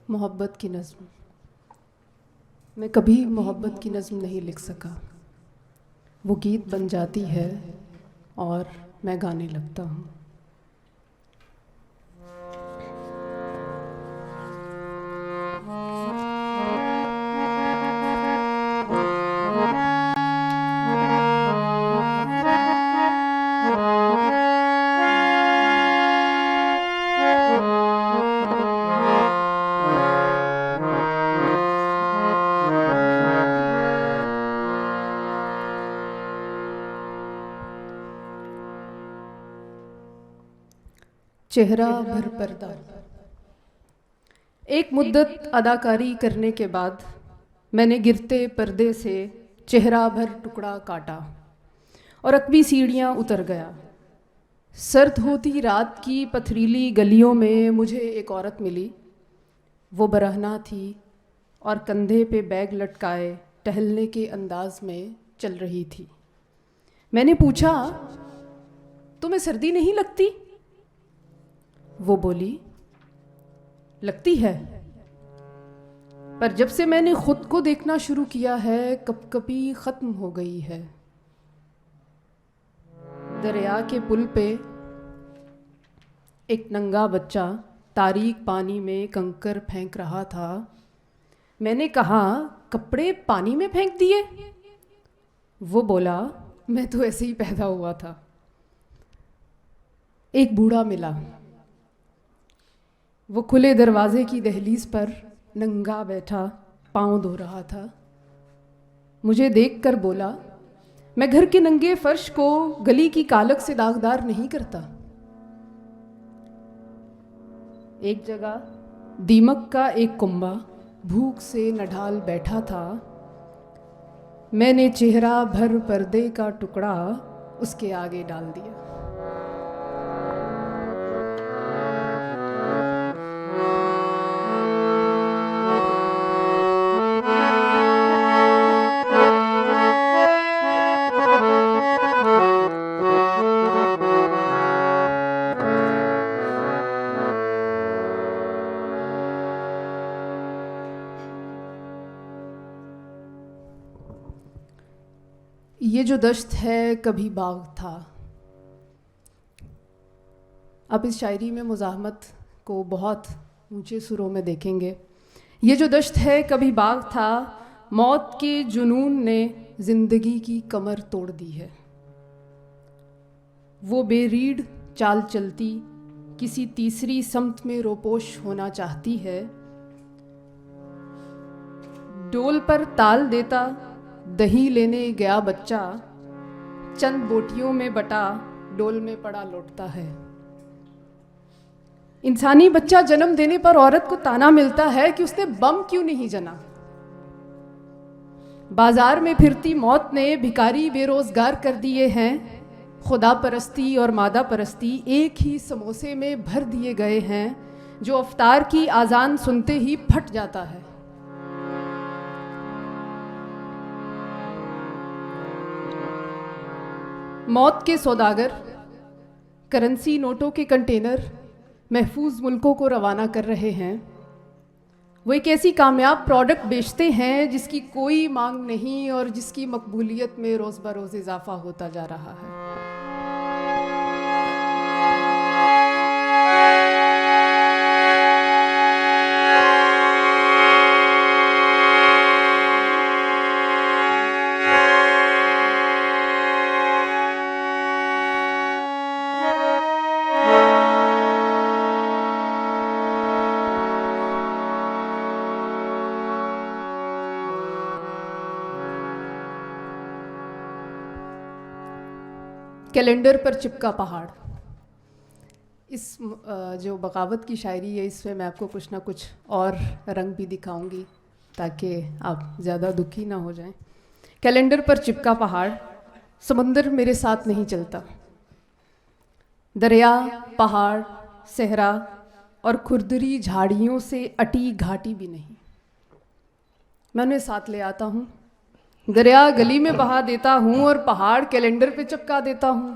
محبت کی نظم۔ میں کبھی محبت کی نظم نہیں لکھ سکا، وہ گیت بن جاتی ہے اور میں گانے لگتا ہوں۔ چہرہ بھر پردہ۔ ایک مدت اداکاری کرنے کے بعد میں نے گرتے پردے سے چہرہ بھر ٹکڑا کاٹا اور عقبی سیڑھیاں اتر گیا۔ سرد ہوتی رات کی پتھریلی گلیوں میں مجھے ایک عورت ملی۔ وہ برہنہ تھی اور کندھے پہ بیگ لٹکائے ٹہلنے کے انداز میں چل رہی تھی۔ میں نے پوچھا، تمہیں سردی نہیں لگتی؟ وہ بولی، لگتی ہے، پر جب سے میں نے خود کو دیکھنا شروع کیا ہے کپ کپی ختم ہو گئی ہے۔ دریا کے پل پہ ایک ننگا بچہ تاریک پانی میں کنکر پھینک رہا تھا۔ میں نے کہا، کپڑے پانی میں پھینک دیے؟ وہ بولا، میں تو ایسے ہی پیدا ہوا تھا۔ ایک بوڑھا ملا، وہ کھلے دروازے کی دہلیز پر ننگا بیٹھا پاؤں دھو رہا تھا۔ مجھے دیکھ کر بولا، میں گھر کے ننگے فرش کو گلی کی کالک سے داغدار نہیں کرتا۔ ایک جگہ دیمک کا ایک کنبہ بھوک سے نڈھال بیٹھا تھا۔ میں نے چہرہ بھر پردے کا ٹکڑا اس کے آگے ڈال دیا۔ یہ جو دشت ہے کبھی باغ تھا۔ اب اس شاعری میں مزاحمت کو بہت اونچے سروں میں دیکھیں گے۔ یہ جو دشت ہے کبھی باغ تھا، موت کے جنون نے زندگی کی کمر توڑ دی ہے۔ وہ بے ریڑھ چال چلتی کسی تیسری سمت میں روپوش ہونا چاہتی ہے۔ ڈول پر تال دیتا دہی لینے گیا بچہ، چند بوٹیوں میں بٹا ڈول میں پڑا لوٹتا ہے۔ انسانی بچہ جنم دینے پر عورت کو تانا ملتا ہے کہ اس نے بم کیوں نہیں جنا۔ بازار میں پھرتی موت نے بھکاری بے روزگار کر دیے ہیں۔ خدا پرستی اور مادہ پرستی ایک ہی سموسے میں بھر دیے گئے ہیں، جو افطار کی اذان سنتے ہی پھٹ جاتا ہے۔ موت کے سوداگر کرنسی نوٹوں کے کنٹینر محفوظ ملکوں کو روانہ کر رہے ہیں۔ وہ ایک ایسی کامیاب پروڈکٹ بیچتے ہیں جس کی کوئی مانگ نہیں اور جس کی مقبولیت میں روز بروز اضافہ ہوتا جا رہا ہے۔ کیلنڈر پر چپکا پہاڑ۔ اس جو بغاوت کی شاعری ہے، اس میں آپ کو کچھ نہ کچھ اور رنگ بھی دکھاؤں گی تاکہ آپ زیادہ دکھی نہ ہو جائیں۔ کیلنڈر پر چپکا پہاڑ، سمندر میرے ساتھ نہیں چلتا۔ دریا، پہاڑ، صحرا اور کھردری جھاڑیوں سے اٹی گھاٹی بھی نہیں۔ میں انہیں ساتھ لے آتا ہوں۔ دریا گلی میں بہا دیتا ہوں اور پہاڑ کیلنڈر پہ چپکا دیتا ہوں۔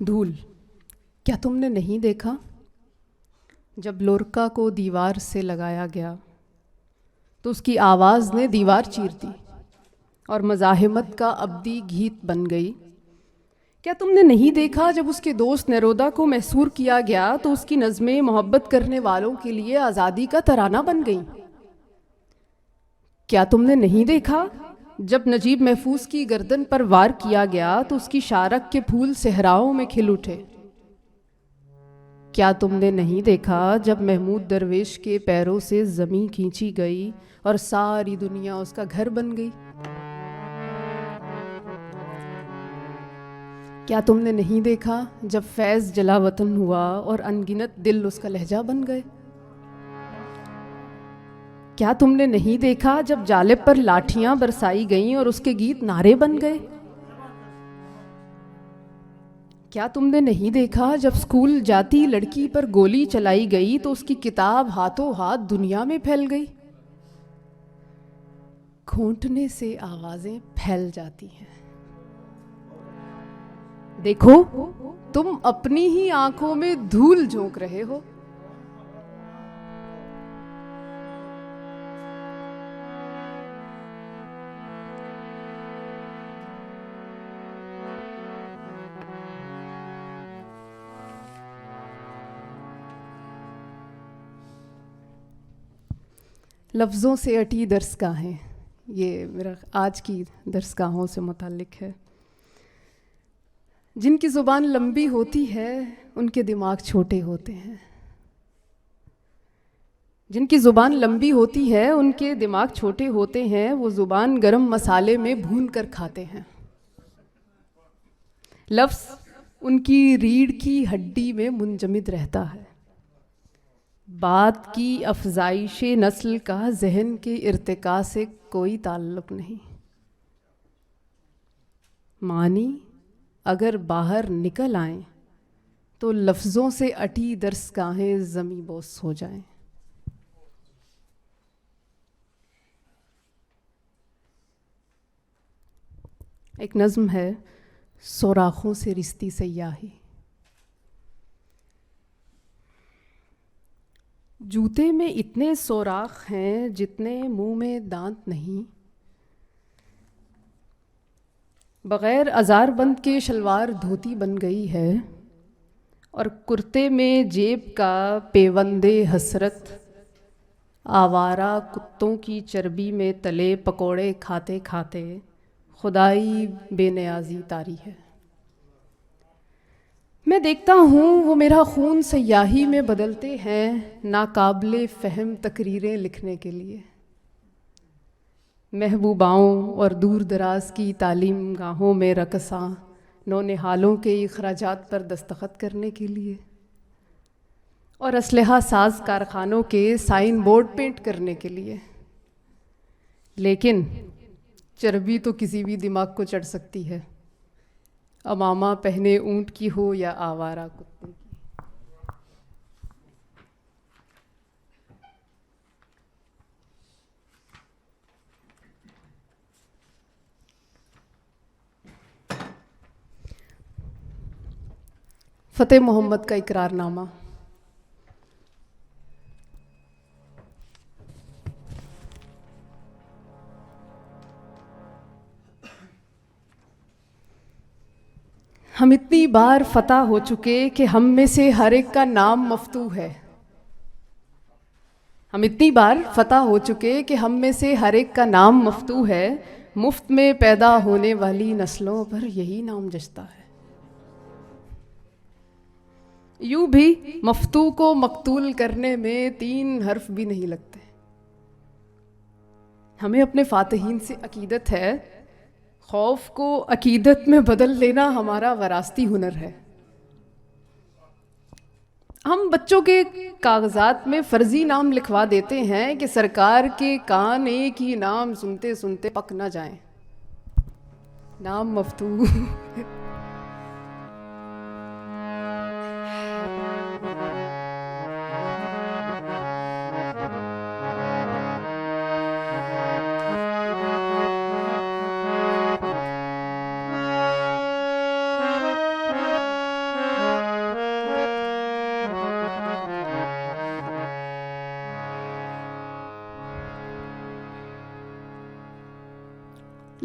دھول، کیا تم نے نہیں دیکھا جب لورکا کو دیوار سے لگایا گیا تو اس کی آواز نے دیوار چیر دی اور مزاحمت کا ابدی گیت بن گئی؟ کیا تم نے نہیں دیکھا جب اس کے دوست نیرودا کو محصور کیا گیا تو اس کی نظمیں محبت کرنے والوں کے لیے آزادی کا ترانہ بن گئیں؟ کیا تم نے نہیں دیکھا جب نجیب محفوظ کی گردن پر وار کیا گیا تو اس کی شارک کے پھول صحراؤں میں کھل اٹھے؟ کیا تم نے نہیں دیکھا جب محمود درویش کے پیروں سے زمین کھینچی گئی اور ساری دنیا اس کا گھر بن گئی؟ کیا تم نے نہیں دیکھا جب فیض جلا وطن ہوا اور انگنت دل اس کا لہجہ بن گئے؟ کیا تم نے نہیں دیکھا جب جالب پر لاٹھیاں برسائی گئیں اور اس کے گیت نعرے بن گئے؟ کیا تم نے نہیں دیکھا جب اسکول جاتی لڑکی پر گولی چلائی گئی تو اس کی کتاب ہاتھوں ہاتھ دنیا میں پھیل گئی؟ کھونٹنے سے آوازیں پھیل جاتی ہیں۔ دیکھو، تم اپنی ہی آنکھوں میں دھول جھونک رہے ہو۔ لفظوں سے اٹی درسگاہیں، یہ میرا آج کی درسگاہوں سے متعلق ہے۔ جن کی زبان لمبی ہوتی ہے ان کے دماغ چھوٹے ہوتے ہیں، جن کی زبان لمبی ہوتی ہے ان کے دماغ چھوٹے ہوتے ہیں، وہ زبان گرم مسالے میں بھون کر کھاتے ہیں۔ لفظ ان کی ریڑھ کی ہڈی میں منجمد رہتا ہے۔ بات کی افزائش نسل کا ذہن کے ارتقاء سے کوئی تعلق نہیں۔ معنی اگر باہر نکل آئیں تو لفظوں سے اٹی درسگاہیں زمیں بوس ہو جائیں۔ ایک نظم ہے، سوراخوں سے رستی سیاہی۔ جوتے میں اتنے سوراخ ہیں جتنے منہ میں دانت نہیں۔ بغیر ازار بند کے شلوار دھوتی بن گئی ہے اور کرتے میں جیب کا پیوند حسرت آوارہ کتوں کی چربی میں تلے پکوڑے کھاتے کھاتے خدائی بے نیازی طاری ہے۔ میں دیکھتا ہوں وہ میرا خون سیاہی میں بدلتے ہیں ناقابل فہم تقریریں لکھنے کے لیے، محبوباؤں اور دور دراز کی تعلیم گاہوں میں رقصاں نونہالوں کے اخراجات پر دستخط کرنے کے لیے، اور اسلحہ ساز کارخانوں کے سائن بورڈ پینٹ کرنے کے لیے۔ لیکن چربی تو کسی بھی دماغ کو چڑھ سکتی ہے، امامہ پہنے اونٹ کی ہو یا آوارہ کتے کی۔ فتح محمد کا اقرار نامہ۔ ہم اتنی بار فتح ہو چکے کہ ہم میں سے ہر ایک کا نام مفتوح ہے۔ ہم اتنی بار فتح ہو چکے کہ ہم میں سے ہر ایک کا نام مفتوح ہے، مفت میں پیدا ہونے والی نسلوں پر یہی نام جچتا ہے۔ یوں بھی مفتوح کو مقتول کرنے میں 3 حرف بھی نہیں لگتے۔ ہمیں اپنے فاتحین سے عقیدت ہے، خوف کو عقیدت میں بدل لینا ہمارا وراثتی ہنر ہے۔ ہم بچوں کے کاغذات میں فرضی نام لکھوا دیتے ہیں کہ سرکار کے کان ایک ہی نام سنتے سنتے پک نہ جائیں۔ نام مفتوح۔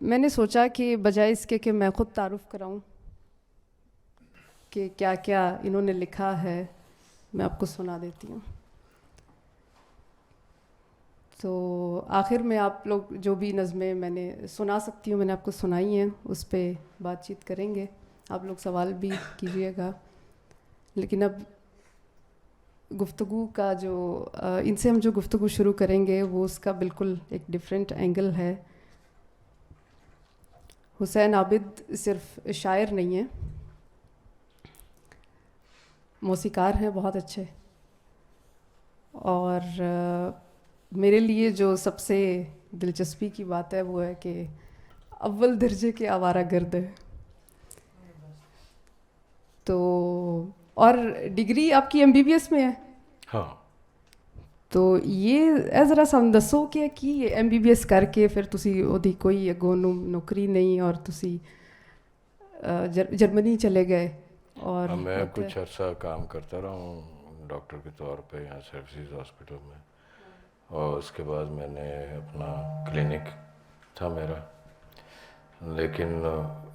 میں نے سوچا کہ بجائے اس کے کہ میں خود تعارف کراؤں کہ کیا کیا انہوں نے لکھا ہے، میں آپ کو سنا دیتی ہوں. تو آخر میں آپ لوگ جو بھی نظمیں میں نے سنا سکتی ہوں میں نے آپ کو سنائی ہیں، اس پہ بات چیت کریں گے، آپ لوگ سوال بھی کیجیے گا. لیکن اب گفتگو کا جو ان سے ہم جو گفتگو شروع کریں گے وہ اس کا بالکل ایک ڈفرینٹ اینگل ہے. حسین عابد صرف شاعر نہیں ہیں، موسیقار ہیں بہت اچھے، اور میرے لیے جو سب سے دلچسپی کی بات ہے وہ ہے کہ اول درجے کے آوارہ گرد ہے. تو اور ڈگری آپ کی MBBS میں ہے. ہاں. تو یہ ذرا سم دسو کہ MBBS کر کے پھر تسی ਉਹਦੀ کوئی اگوں نوکری نہیں اور تسی جرمنی چلے گئے. اور میں کچھ عرصہ کام کرتا رہا ہوں ڈاکٹر کے طور پہ یہاں سروسز ہاسپٹل میں، اور اس کے بعد میں نے اپنا کلینک تھا میرا، لیکن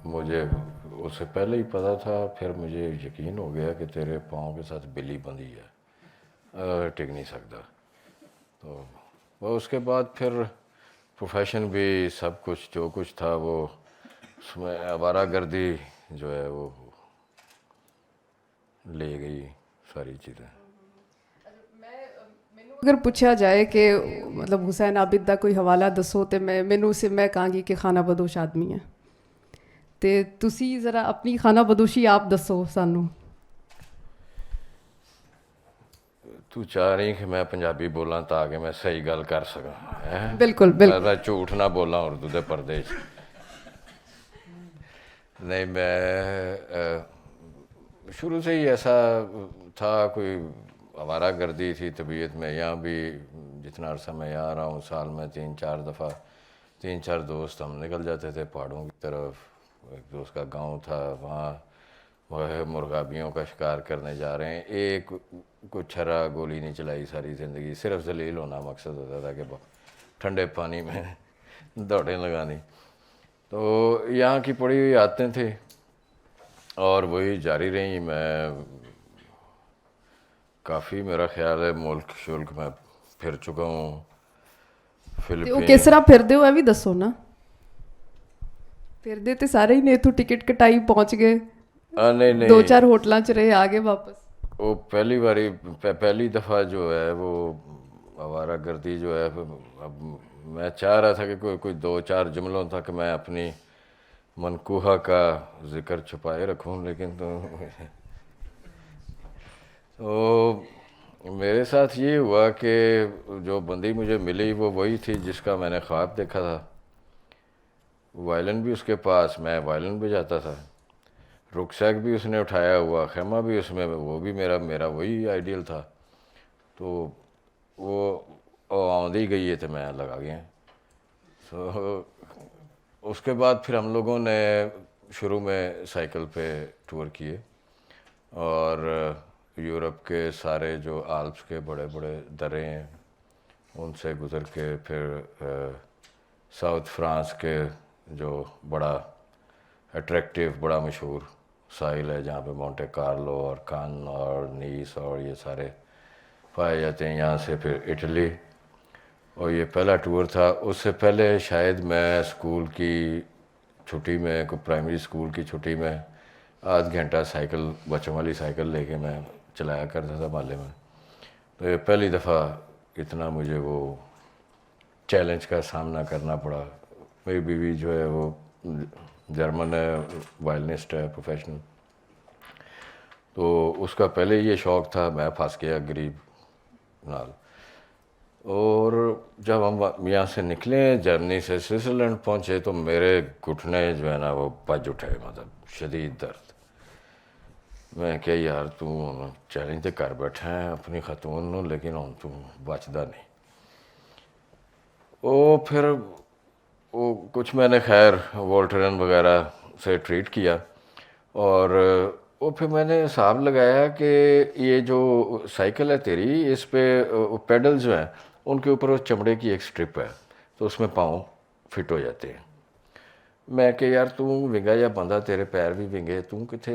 مجھے اس سے پہلے ہی پتہ تھا، پھر مجھے یقین ہو گیا کہ تیرے پاؤں کے ساتھ بلی بندھی ہے، ٹک نہیں سکتا. تو وہ اس کے بعد پھر پروفیشن بھی سب کچھ جو کچھ تھا وہ اس میں آوارہ گردی جو ہے وہ لے گئی ساری چیزیں. اگر پوچھا جائے کہ مطلب حسین عابد دا کوئی حوالہ دسو تو مینوں سے میں کہاں گی کہ خانہ بدوش آدمی ہے. تے تسی ذرا اپنی خانہ بدوشی آپ دسو سانوں. تو چاہ رہی کہ میں پنجابی بولاں تاکہ میں صحیح گل کر سکاں. بالکل بالکل. میں جھوٹ نہ بولاں اردو دے پردے چ. نہیں، میں شروع سے ہی ایسا تھا، کوئی آوارہ گردی تھی طبیعت میں. یہاں بھی جتنا عرصہ میں یہاں رہا ہوں، سال میں 3-4 دفعہ 3-4 دوست ہم نکل جاتے تھے پہاڑوں کی طرف. ایک دوست کا گاؤں تھا، وہاں وہ مرغابیوں کا شکار کرنے جا رہے ہیں. ایک کوئی چھرا گولی نہیں چلائی ساری زندگی، صرف ذلیل ہونا مقصد ہوتا تھا کہ ٹھنڈے پانی میں دوڑیں لگانی. تو یہاں کی پڑی ہوئی عادتیں تھیں اور وہی جاری رہیں. میں کافی میرا خیال ہے ملک شلک میں پھر چکا ہوں. وہ کس طرح پھردے ہو بھی دسو نا. پھردے تو سارے ہی نے اتوں ٹکٹ کٹائی پہنچ گئے، نہیں 2-4 ہوٹلاں چ رہے آگے واپس. وہ پہلی دفعہ جو ہے وہ آوارہ گردی جو ہے، اب میں چاہ رہا تھا کہ کوئی 2-4 جملوں تک میں اپنی منقوہہ کا ذکر چھپائے رکھوں، لیکن تو میرے ساتھ یہ ہوا کہ جو بندی مجھے ملی وہ وہی تھی جس کا میں نے خواب دیکھا تھا. وائلن بھی اس کے پاس، میں وائلن بھی جاتا تھا، رکسیک بھی اس نے اٹھایا ہوا، خیمہ بھی اس میں، وہ بھی میرا وہی آئیڈیل تھا. تو وہ آندھی گئی ہے تو میں لگا گیا. سو اس کے بعد پھر ہم لوگوں نے شروع میں سائیکل پہ ٹور کیے، اور یورپ کے سارے جو آلپس کے بڑے بڑے درے ہیں ان سے گزر کے پھر ساؤتھ فرانس کے جو بڑا اٹریکٹیو بڑا مشہور ساحل ہے جہاں پہ مونٹے کارلو اور کان اور نیس اور یہ سارے پائے جاتے ہیں، یہاں سے پھر اٹلی. اور یہ پہلا ٹور تھا. اس سے پہلے شاید میں اسکول کی چھٹی میں، کوئی پرائمری اسکول کی چھٹی میں آدھ گھنٹہ سائیکل، بچوں والی سائیکل لے کے میں چلایا کرتا تھا محلے میں. تو یہ پہلی دفعہ اتنا مجھے وہ چیلنج کا سامنا کرنا پڑا. میری بیوی جو ہے وہ جرمن ہے، وائلنسٹ ہے پروفیشنل، تو اس کا پہلے یہ شوق تھا. میں پھنس گیا غریب نال. اور جب ہم یہاں سے نکلے جرمنی سے سوئٹزرلینڈ پہنچے تو میرے گھٹنے جو ہے نا وہ بج اٹھے، مطلب شدید درد. میں کہ یار تو چیلنج تو کر بیٹھا ہے اپنی خاتون نو، لیکن ہوں تو بچدا نہیں. وہ پھر وہ کچھ میں نے خیر وولٹرن وغیرہ سے ٹریٹ کیا، اور وہ پھر میں نے حساب لگایا کہ یہ جو سائیکل ہے تیری، اس پہ پیڈل جو ہیں ان کے اوپر وہ چمڑے کی ایک سٹرپ ہے، تو اس میں پاؤں فٹ ہو جاتے ہیں. ਮੈਂ ਕਿ ਯਾਰ ਤੂੰ ਵਿੰਗਾ ਜਿਹਾ ਬੰਦਾ, ਤੇਰੇ ਪੈਰ ਵੀ ਵਿੰਗੇ, ਤੂੰ ਕਿੱਥੇ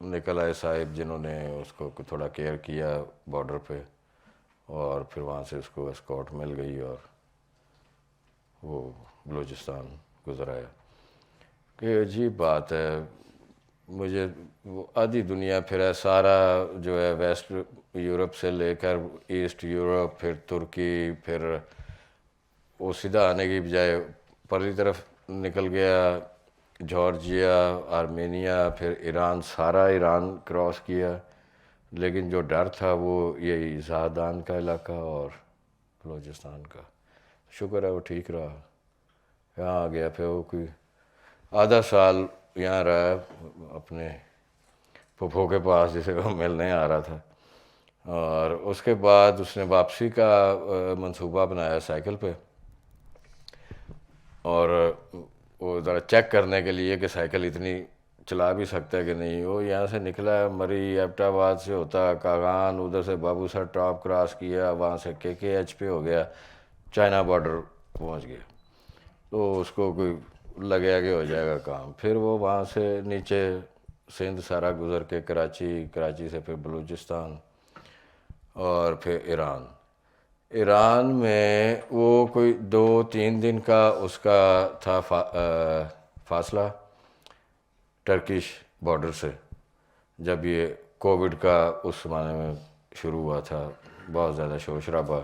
نکل آئے صاحب جنہوں نے اس کو تھوڑا کیئر کیا بارڈر پہ، اور پھر وہاں سے اس کو اسکارٹ مل گئی اور وہ بلوچستان گزر آیا. کہ عجیب بات ہے، مجھے وہ آدھی دنیا پھر ہے، سارا جو ہے ویسٹ یورپ سے لے کر ایسٹ یورپ، پھر ترکی، پھر وہ سیدھا آنے کی بجائے پرلی طرف نکل گیا، جارجیا، آرمینیا، پھر ایران، سارا ایران کراس کیا. لیکن جو ڈر تھا وہ یہی زاہدان کا علاقہ اور بلوچستان کا. شکر ہے وہ ٹھیک رہا. یہاں آ گیا، پھر وہ کوئی آدھا سال یہاں رہا اپنے پھپھو کے پاس جسے وہ ملنے آ رہا تھا، اور اس کے بعد اس نے واپسی کا منصوبہ بنایا سائیکل پہ، اور وہ ذرا چیک کرنے کے لیے کہ سائیکل اتنی چلا بھی سکتا ہے کہ نہیں. وہ یہاں سے نکلا ہے مری ایبٹ آباد سے ہوتا کاغان، ادھر سے بابو سر ٹاپ کراس کیا، وہاں سے کے ایچ پہ ہو گیا، چائنا بارڈر پہنچ گیا. تو اس کو کوئی لگیا کہ ہو جائے گا کام. پھر وہ وہاں سے نیچے سندھ سارا گزر کے کراچی سے پھر بلوچستان اور پھر ایران. ایران میں وہ کوئی 2-3 دن کا اس کا تھا فاصلہ ٹرکش بارڈر سے. جب یہ کووڈ کا اس زمانے میں شروع ہوا تھا، بہت زیادہ شور شرابہ،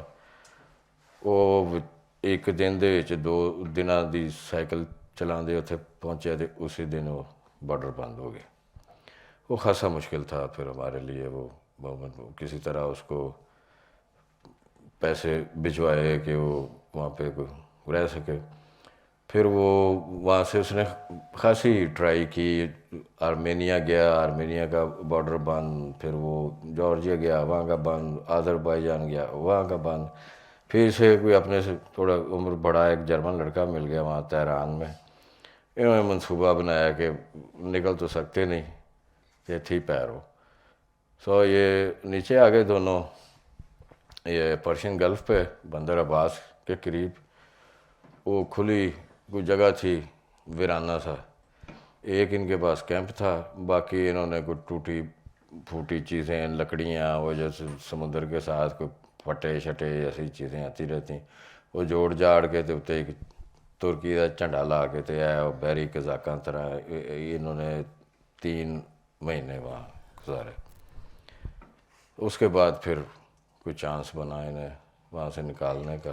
وہ ایک دن دے 2 دنوں دی سائیکل چلاندے اتنے پہنچے تھے، اسی دن وہ بارڈر بند ہو گئے. وہ خاصا مشکل تھا پھر ہمارے لیے. وہ کسی طرح اس کو پیسے بھجوائے کہ وہ وہاں پہ رہ سکے. پھر وہ وہاں سے اس نے خاصی ٹرائی کی. آرمینیا گیا، آرمینیا کا بارڈر بند. پھر وہ جارجیا گیا، وہاں کا بند. آذربائیجان گیا، وہاں کا بند. پھر سے کوئی اپنے سے تھوڑا عمر بڑا ایک جرمن لڑکا مل گیا وہاں تہران میں. انہوں نے منصوبہ بنایا کہ نکل تو سکتے نہیں، یہ تھی پیر ہو. سو یہ نیچے آ گئے دونوں، یہ پرشین گلف پہ بندر عباس کے قریب. وہ کھلی کوئی جگہ تھی، ویرانہ سا. ایک ان کے پاس کیمپ تھا، باقی انہوں نے کوئی ٹوٹی پھوٹی چیزیں، لکڑیاں، وہ جیسے سمندر کے ساتھ کوئی پھٹے شٹے ایسی چیزیں آتی رہتی، وہ جوڑ جاڑ کے تے اتنے ایک ترکی کا جھنڈا لا کے تے ہے بحری قزاقاں طرح. انہوں نے 3 مہینے وہاں گزارے. اس کے بعد پھر کوئی چانس بنا انہیں وہاں سے نکالنے کا،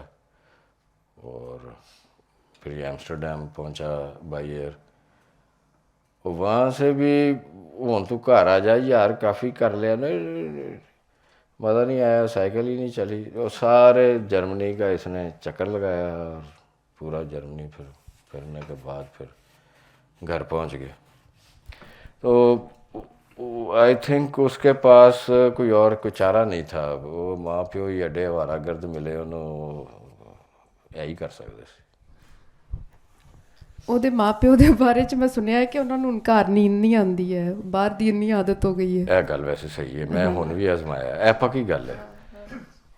اور پھر یہ ایمسٹرڈیم پہنچا بائی ایئر. وہاں سے بھی ہوں تو گھر آ جا یار، کافی کر لیا نا، مزہ نہیں آیا، سائیکل ہی نہیں چلی. اور سارے جرمنی کا اس نے چکر لگایا، اور پورا جرمنی پھر پھرنے کے بعد پھر گھر پہنچ گیا. تو آئی تھنک اس کے پاس کوئی اور کوئی چارہ نہیں تھا. وہ ماں پیو ہی اڈے آوارہ گرد ملے انہوں، یہی کر سکتے سی. ਉਹਦੇ ਮਾਪਿਓ ਦੇ ਬਾਰੇ ਚ ਮੈਂ ਸੁਣਿਆ ਹੈ ਕਿ ਉਹਨਾਂ ਨੂੰ ਘਰ ਨੀਂਦ ਨਹੀਂ ਆਉਂਦੀ ਹੈ, ਬਾਹਰ ਦੀ ਇੰਨੀ ਆਦਤ ਹੋ ਗਈ ਹੈ. ਇਹ ਗੱਲ ਵੈਸੇ ਸਹੀ ਹੈ, ਮੈਂ ਹੁਣ ਵੀ ਆਜ਼ਮਾਇਆ, ਇਹ ਪੱਕੀ ਗੱਲ ਹੈ.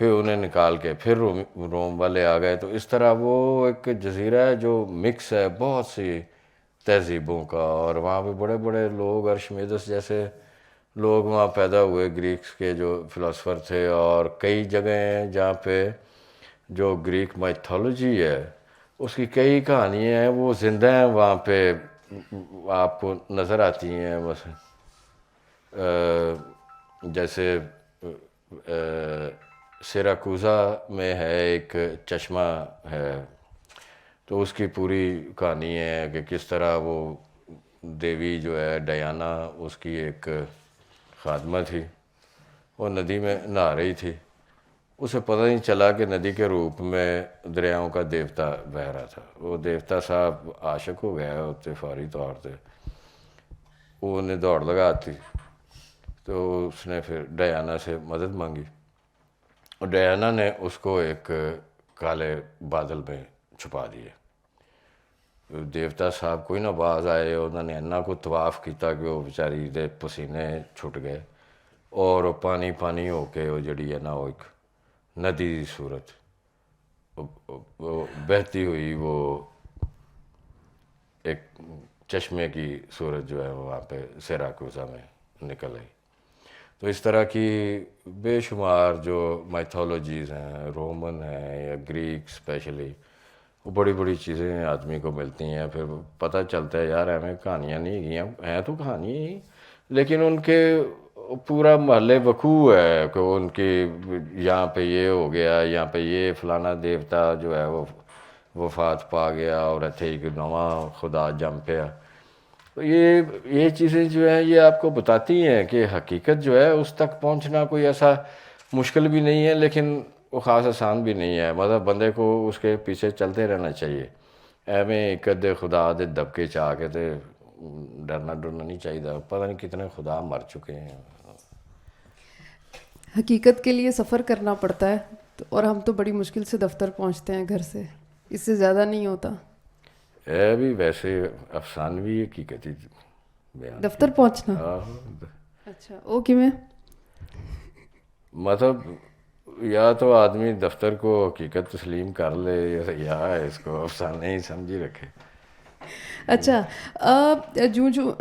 پھر انہیں نکال کے پھر روم والے آ گئے. تو اس طرح وہ ایک جزیرہ ہے جو مکس ہے بہت سی تہذیبوں کا, اور وہاں پہ بڑے بڑے لوگ, ارشمیدس جیسے لوگ وہاں پیدا ہوئے, گریکس کے جو فلاسفر تھے. اور کئی جگہیں ہیں جہاں پہ جو گریک مائتھولوجی ہے اس کی کئی کہانیاں ہیں وہ زندہ ہیں وہاں پہ, آپ کو نظر آتی ہیں. مثلا جیسے سیراکوزا میں ہے ایک چشمہ ہے, تو اس کی پوری کہانی ہے کہ کس طرح وہ دیوی جو ہے ڈیانا, اس کی ایک خادمہ تھی, وہ ندی میں نہا رہی تھی, اسے پتہ نہیں چلا کہ ندی کے روپ میں دریاؤں کا دیوتا بہہ رہا تھا. وہ دیوتا صاحب عاشق ہو گیا ہوتے فوری طور سے, وہ انہیں دوڑ لگاتی, تو اس نے پھر ڈیانا سے مدد مانگی, اور ڈیانا نے اس کو ایک کالے بادل میں چھپا دیے. دیوتا صاحب کوئی نہ باز آئے, انہوں نے انّا کو طواف کیتا کہ وہ بیچاری دے پسینے چھٹ گئے, اور وہ پانی پانی ہو کے وہ جڑی ہے نا وہ ایک ندی دی صورت وہ بہتی ہوئی, وہ ایک چشمے کی صورت جو ہے وہاں پہ سیراکوزا میں نکل آئی. تو اس طرح کی بے شمار جو مائتھولوجیز ہیں, رومن ہیں یا گریک اسپیشلی, وہ بڑی بڑی چیزیں آدمی کو ملتی ہیں. پھر پتہ چلتا ہے یار ہمیں کہانیاں نہیں گئی ہیں تو کہانی ہی, لیکن ان کے پورا محلے وقوع ہے کہ ان کی یہاں پہ یہ ہو گیا, یہاں پہ یہ فلانا دیوتا جو ہے وہ وفات پا گیا, اور اتھے ایک نواں خدا جم پیا. تو یہ چیزیں جو ہیں یہ آپ کو بتاتی ہیں کہ حقیقت جو ہے اس تک پہنچنا کوئی ایسا مشکل بھی نہیں ہے, لیکن وہ خاص آسان بھی نہیں ہے. مطلب بندے کو اس کے پیچھے چلتے رہنا چاہیے. ایویں ایک ادھے خدا دے دبکے چاہ کے تے ڈرنا نہیں چاہیے. پتہ نہیں کتنے خدا مر چکے ہیں. حقیقت کے لیے سفر کرنا پڑتا ہے, اور ہم تو بڑی مشکل سے دفتر پہنچتے ہیں گھر سے, اس سے زیادہ نہیں ہوتا. اے بھی ویسے افسانوی حقیقتی بیان دفتر پہنچنا. اچھا, وہ کیویں؟ مطلب یا تو آدمی دفتر کو حقیقت تسلیم کر لے یا اس کو افسانے ہی سمجھی رکھے. اچھا,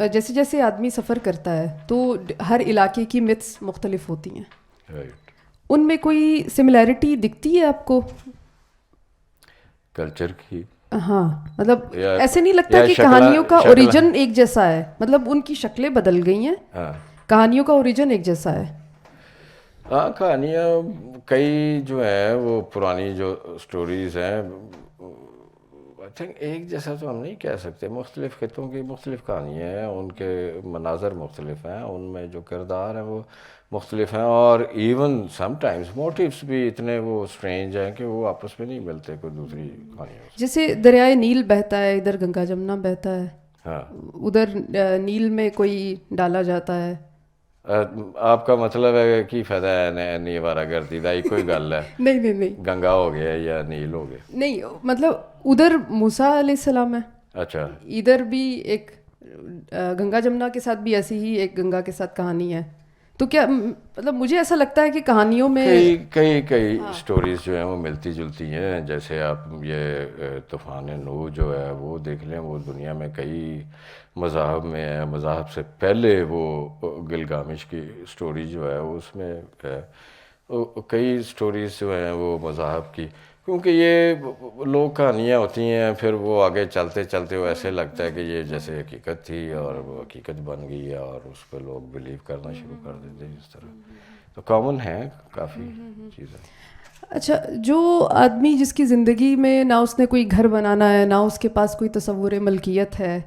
جیسے جیسے آدمی سفر کرتا ہے تو ہر علاقے کی متس مختلف ہوتی ہیں. رائٹ. ان میں کوئی سملیرٹی دکھتی ہے آپ کو کلچر کی؟ ہاں, مطلب ایسے نہیں لگتا کہ کہانیوں کا اوریجن ایک جیسا ہے, مطلب ان کی شکلیں بدل گئی ہیں, کہانیوں کا اوریجن ایک جیسا ہے. ہاں, کہانیاں کئی جو ہیں وہ پرانی جو سٹوریز ہیں آئی تھنک ایک جیسا تو ہم نہیں کہہ سکتے. مختلف خطوں کی مختلف کہانیاں ہیں, ان کے مناظر مختلف ہیں, ان میں جو کردار ہیں وہ مختلف ہیں, اور ایون سم ٹائمز موٹیوس بھی اتنے وہ اسٹرینج ہیں کہ وہ آپس میں نہیں ملتے کوئی دوسری کہانیوں سے. جیسے دریائے نیل بہتا ہے, ادھر گنگا جمنا بہتا ہے, ہاں, ادھر نیل میں کوئی ڈالا جاتا ہے. آپ کا مطلب ہے کہ فائدہ ہے نہیں وارا گردی دا کوئی گل ہے؟ نہیں, گنگا ہو گیا یا نیل ہو گیا؟ نہیں, مطلب ادھر موسیٰ علیہ السلام ہے, اچھا, ادھر بھی ایک گنگا جمنا کے ساتھ بھی ایسی ہی ایک گنگا کے ساتھ کہانی ہے. تو کیا مطلب مجھے ایسا لگتا ہے کہ کہانیوں میں کئی سٹوریز جو ہیں وہ ملتی جلتی ہیں. جیسے آپ یہ طوفان نوح جو ہے وہ دیکھ لیں, وہ دنیا میں کئی مذاہب میں ہے. مذاہب سے پہلے وہ گلگامش کی سٹوری جو ہے اس میں ہے. کئی سٹوریز جو ہیں وہ مذاہب کی, کیونکہ یہ لوگ کہانیاں ہوتی ہیں, پھر وہ آگے چلتے چلتے وہ ایسے لگتا ہے کہ یہ جیسے حقیقت تھی اور وہ حقیقت بن گئی ہے, اور اس پہ لوگ بلیو کرنا شروع کر دیتے ہیں. اس طرح تو کامن ہیں کافی چیزیں. اچھا, جو آدمی جس کی زندگی میں نہ اس نے کوئی گھر بنانا ہے, نہ اس کے پاس کوئی تصور ملکیت ہے,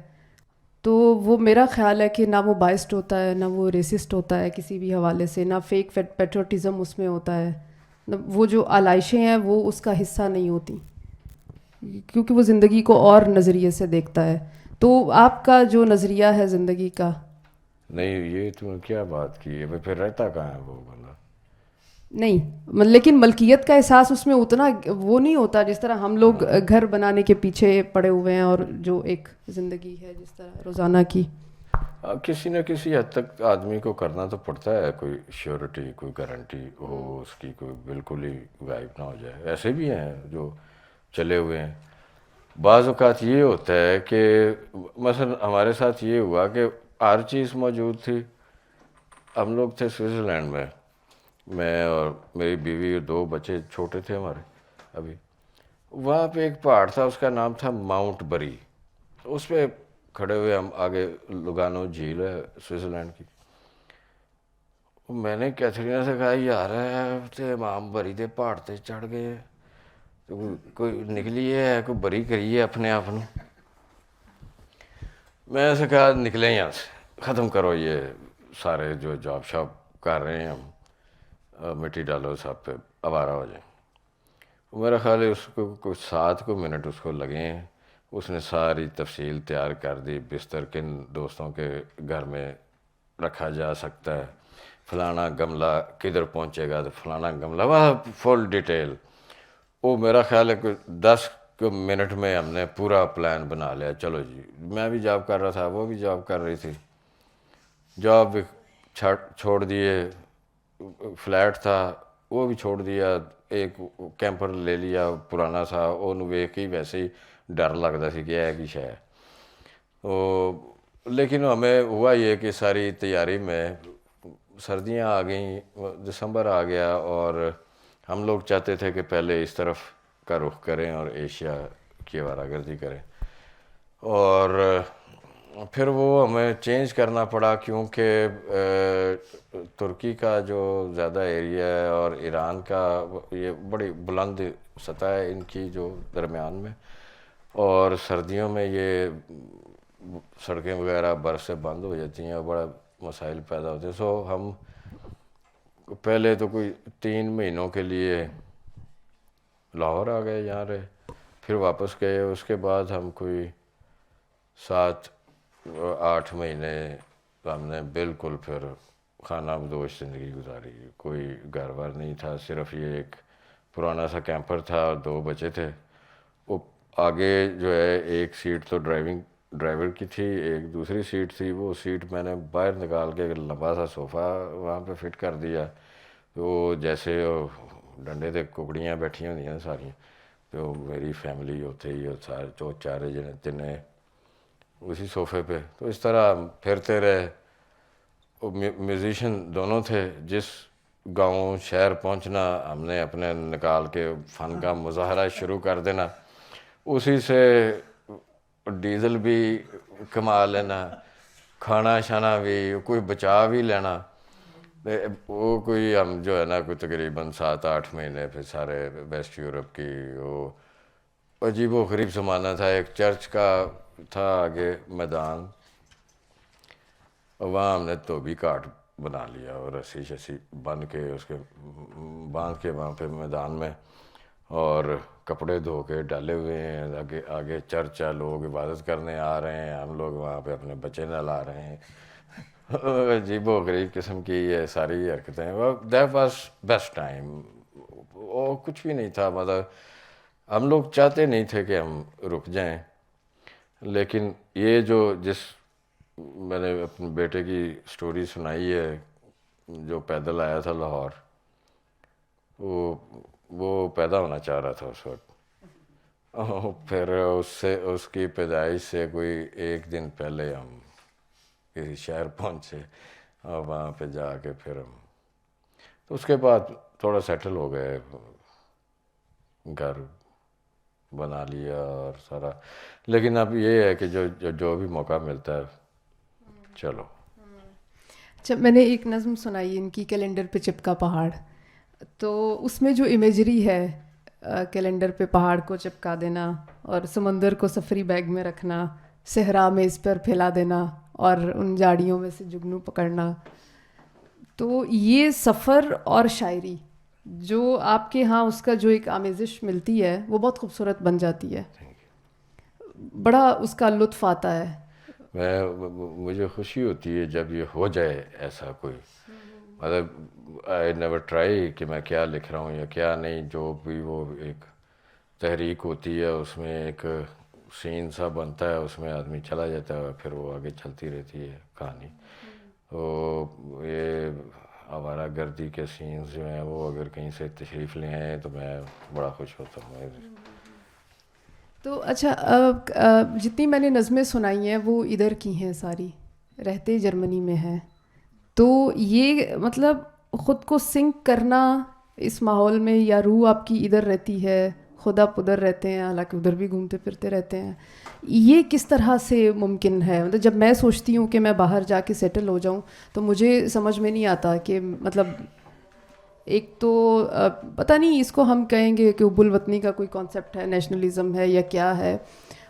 تو وہ میرا خیال ہے کہ نہ وہ بائسڈ ہوتا ہے, نہ وہ ریسسٹ ہوتا ہے کسی بھی حوالے سے, نہ فیک پیٹریوٹزم اس میں ہوتا ہے. وہ جو آلائشیں ہیں وہ اس کا حصہ نہیں ہوتی, کیونکہ وہ زندگی کو اور نظریے سے دیکھتا ہے. تو آپ کا جو نظریہ ہے زندگی کا؟ نہیں, یہ تم نے کیا بات کی ہے, پھر رہتا کہاں ہے وہ بندہ؟ نہیں, لیکن ملکیت کا احساس اس میں اتنا وہ نہیں ہوتا جس طرح ہم لوگ گھر بنانے کے پیچھے پڑے ہوئے ہیں, اور جو ایک زندگی ہے جس طرح روزانہ کی. کسی نہ کسی حد تک آدمی کو کرنا تو پڑتا ہے، کوئی شیورٹی، کوئی گارنٹی ہو اس کی، کوئی بالکل ہی غائب نہ ہو جائے. ایسے بھی ہیں جو چلے ہوئے ہیں. بعض اوقات یہ ہوتا ہے کہ مثلا ہمارے ساتھ یہ ہوا کہ ہر چیز موجود تھی. ہم لوگ تھے سوئٹزرلینڈ میں، میں اور میری بیوی اور 2 بچے چھوٹے تھے ہمارے ابھی. وہاں پہ ایک پہاڑ تھا، اس کا نام تھا ماؤنٹ بری. اس پہ کھڑے ہوئے ہم، آگے لگانو جھیل ہے سوئٹزرلینڈ کی. میں نے کیتھرینا سے کہا یار تے مام بری دے پہاڑ تے چڑھ گئے، کوئی نکلی ہے، کوئی بری کریے اپنے آپ نو. میں اسے کہا نکلیں یہاں سے، ختم کرو یہ سارے جو جاب شاب کر رہے ہیں ہم، مٹی ڈالو سب پہ، آوارہ ہو جائیں. میرا خیال ہے اس کو کوئی 7 منٹ اس کو لگے ہیں. اس نے ساری تفصیل تیار کر دی، بستر کن دوستوں کے گھر میں رکھا جا سکتا ہے، فلانا گملہ کدھر پہنچے گا تو فلانا گملہ، وہاں فل ڈیٹیل. وہ میرا خیال ہے کہ 10 منٹ میں ہم نے پورا پلان بنا لیا. چلو جی، میں بھی جاب کر رہا تھا، وہ بھی جاب کر رہی تھی. جاب بھی چھوڑ دیے، فلیٹ تھا وہ بھی چھوڑ دیا، ایک کیمپر لے لیا پرانا سا، وہ ویک ہی ویسے ہی ڈر لگتا سی کہ ہے کہ شاید. تو لیکن ہمیں ہوا یہ کہ ساری تیاری میں سردیاں آ گئیں، دسمبر آ گیا، اور ہم لوگ چاہتے تھے کہ پہلے اس طرف کا رخ کریں اور ایشیا کی آوارہ گردی کریں. اور پھر وہ ہمیں چینج کرنا پڑا کیونکہ ترکی کا جو زیادہ ایریا ہے اور ایران کا، یہ بڑی بلند سطح ہے ان کی جو درمیان میں، اور سردیوں میں یہ سڑکیں وغیرہ برف سے بند ہو جاتی ہیں اور بڑا مسائل پیدا ہوتے ہیں. سو ہم پہلے تو کوئی 3 مہینوں کے لیے لاہور آ گئے، یہاں رہے، پھر واپس گئے. اس کے بعد ہم کوئی 7-8 مہینے ہم نے بالکل پھر خانہ بدوش زندگی گزاری. کوئی گھر بار نہیں تھا، صرف یہ ایک پرانا سا کیمپر تھا اور 2 بچے تھے. وہ آگے جو ہے ایک سیٹ تو ڈرائیور کی تھی، ایک دوسری سیٹ تھی. وہ سیٹ میں نے باہر نکال کے ایک لمبا سا صوفہ وہاں پہ فٹ کر دیا. وہ جیسے ڈنڈے تے ککڑیاں بیٹھی ہوندی ہیں ساری، تو میری فیملی ہوتے ہی سارے 4 جنے تینے اسی صوفے پہ. تو اس طرح ہم پھرتے رہے. وہ میوزیشین دونوں تھے، جس گاؤں شہر پہنچنا ہم نے اپنے نکال کے فن کا مظاہرہ شروع کر دینا، اسی سے ڈیزل بھی کما لینا، کھانا شانا بھی کوئی بچا بھی لینا. وہ کوئی ہم جو ہے نا کوئی تقریباً 7-8 مہینے پھر سارے ویسٹ یورپ کی، وہ عجیب و غریب زمانہ تھا. ایک چرچ کا تھا آگے میدان، وہاں ہم نے توبی کاٹ بنا لیا اور رسی شسی باندھ کے وہاں پہ میدان میں، اور کپڑے دھو کے ڈالے ہوئے ہیں. آگے چرچ ہے، لوگ عبادت کرنے آ رہے ہیں، ہم لوگ وہاں پہ اپنے بچے نہلا رہے ہیں. عجیب و غریب قسم کی یہ ساری حرکتیں. That was best time. اور کچھ بھی نہیں تھا، مطلب ہم لوگ چاہتے نہیں تھے کہ ہم رک جائیں. لیکن یہ جس میں نے اپنے بیٹے کی سٹوری سنائی ہے، جو پیدل آیا تھا لاہور، وہ پیدا ہونا چاہ رہا تھا اس وقت. پھر اس کی پیدائش سے کوئی 1 دن پہلے ہم کسی شہر پہنچے، اور وہاں پہ جا کے پھر ہم تو اس کے بعد تھوڑا سیٹل ہو گئے، گھر بنا لیا اور سارا. لیکن اب یہ ہے کہ جو بھی موقع ملتا ہے چلو. جب میں نے ایک نظم سنائی ان کی، کیلنڈر پہ چپکا پہاڑ، تو اس میں جو امیجری ہے کیلنڈر پہ پہاڑ کو چپکا دینا اور سمندر کو سفری بیگ میں رکھنا، صحرا میں اس پر پھیلا دینا اور ان جھاڑیوں میں سے جگنو پکڑنا، تو یہ سفر اور شاعری جو آپ کے ہاں اس کا جو ایک آمیزش ملتی ہے وہ بہت خوبصورت بن جاتی ہے، بڑا اس کا لطف آتا ہے. مجھے خوشی ہوتی ہے جب یہ ہو جائے ایسا کوئی، مطلب آئی نیور ٹرائی کہ میں کیا لکھ رہا ہوں یا کیا نہیں. جو بھی وہ ایک تحریک ہوتی ہے اس میں ایک سین سا بنتا ہے اس میں آدمی چلا جاتا ہے پھر وہ آگے چلتی رہتی ہے کہانی. تو یہ آوارہ گردی کے سینز جو ہیں وہ اگر کہیں سے تشریف لے آئیں تو میں بڑا خوش ہوتا ہوں. تو اچھا جتنی میں نے نظمیں سنائی ہیں وہ ادھر کی ہیں ساری, رہتے جرمنی میں ہیں, تو یہ مطلب خود کو سنک کرنا اس ماحول میں, یا روح آپ کی ادھر رہتی ہے, خود آپ ادھر رہتے ہیں حالانکہ ادھر بھی گھومتے پھرتے رہتے ہیں, یہ کس طرح سے ممکن ہے؟ مطلب جب میں سوچتی ہوں کہ میں باہر جا کے سیٹل ہو جاؤں تو مجھے سمجھ میں نہیں آتا کہ مطلب ایک تو پتہ نہیں اس کو ہم کہیں گے کہ حب الوطنی کا کوئی کانسیپٹ ہے, نیشنلزم ہے یا کیا ہے,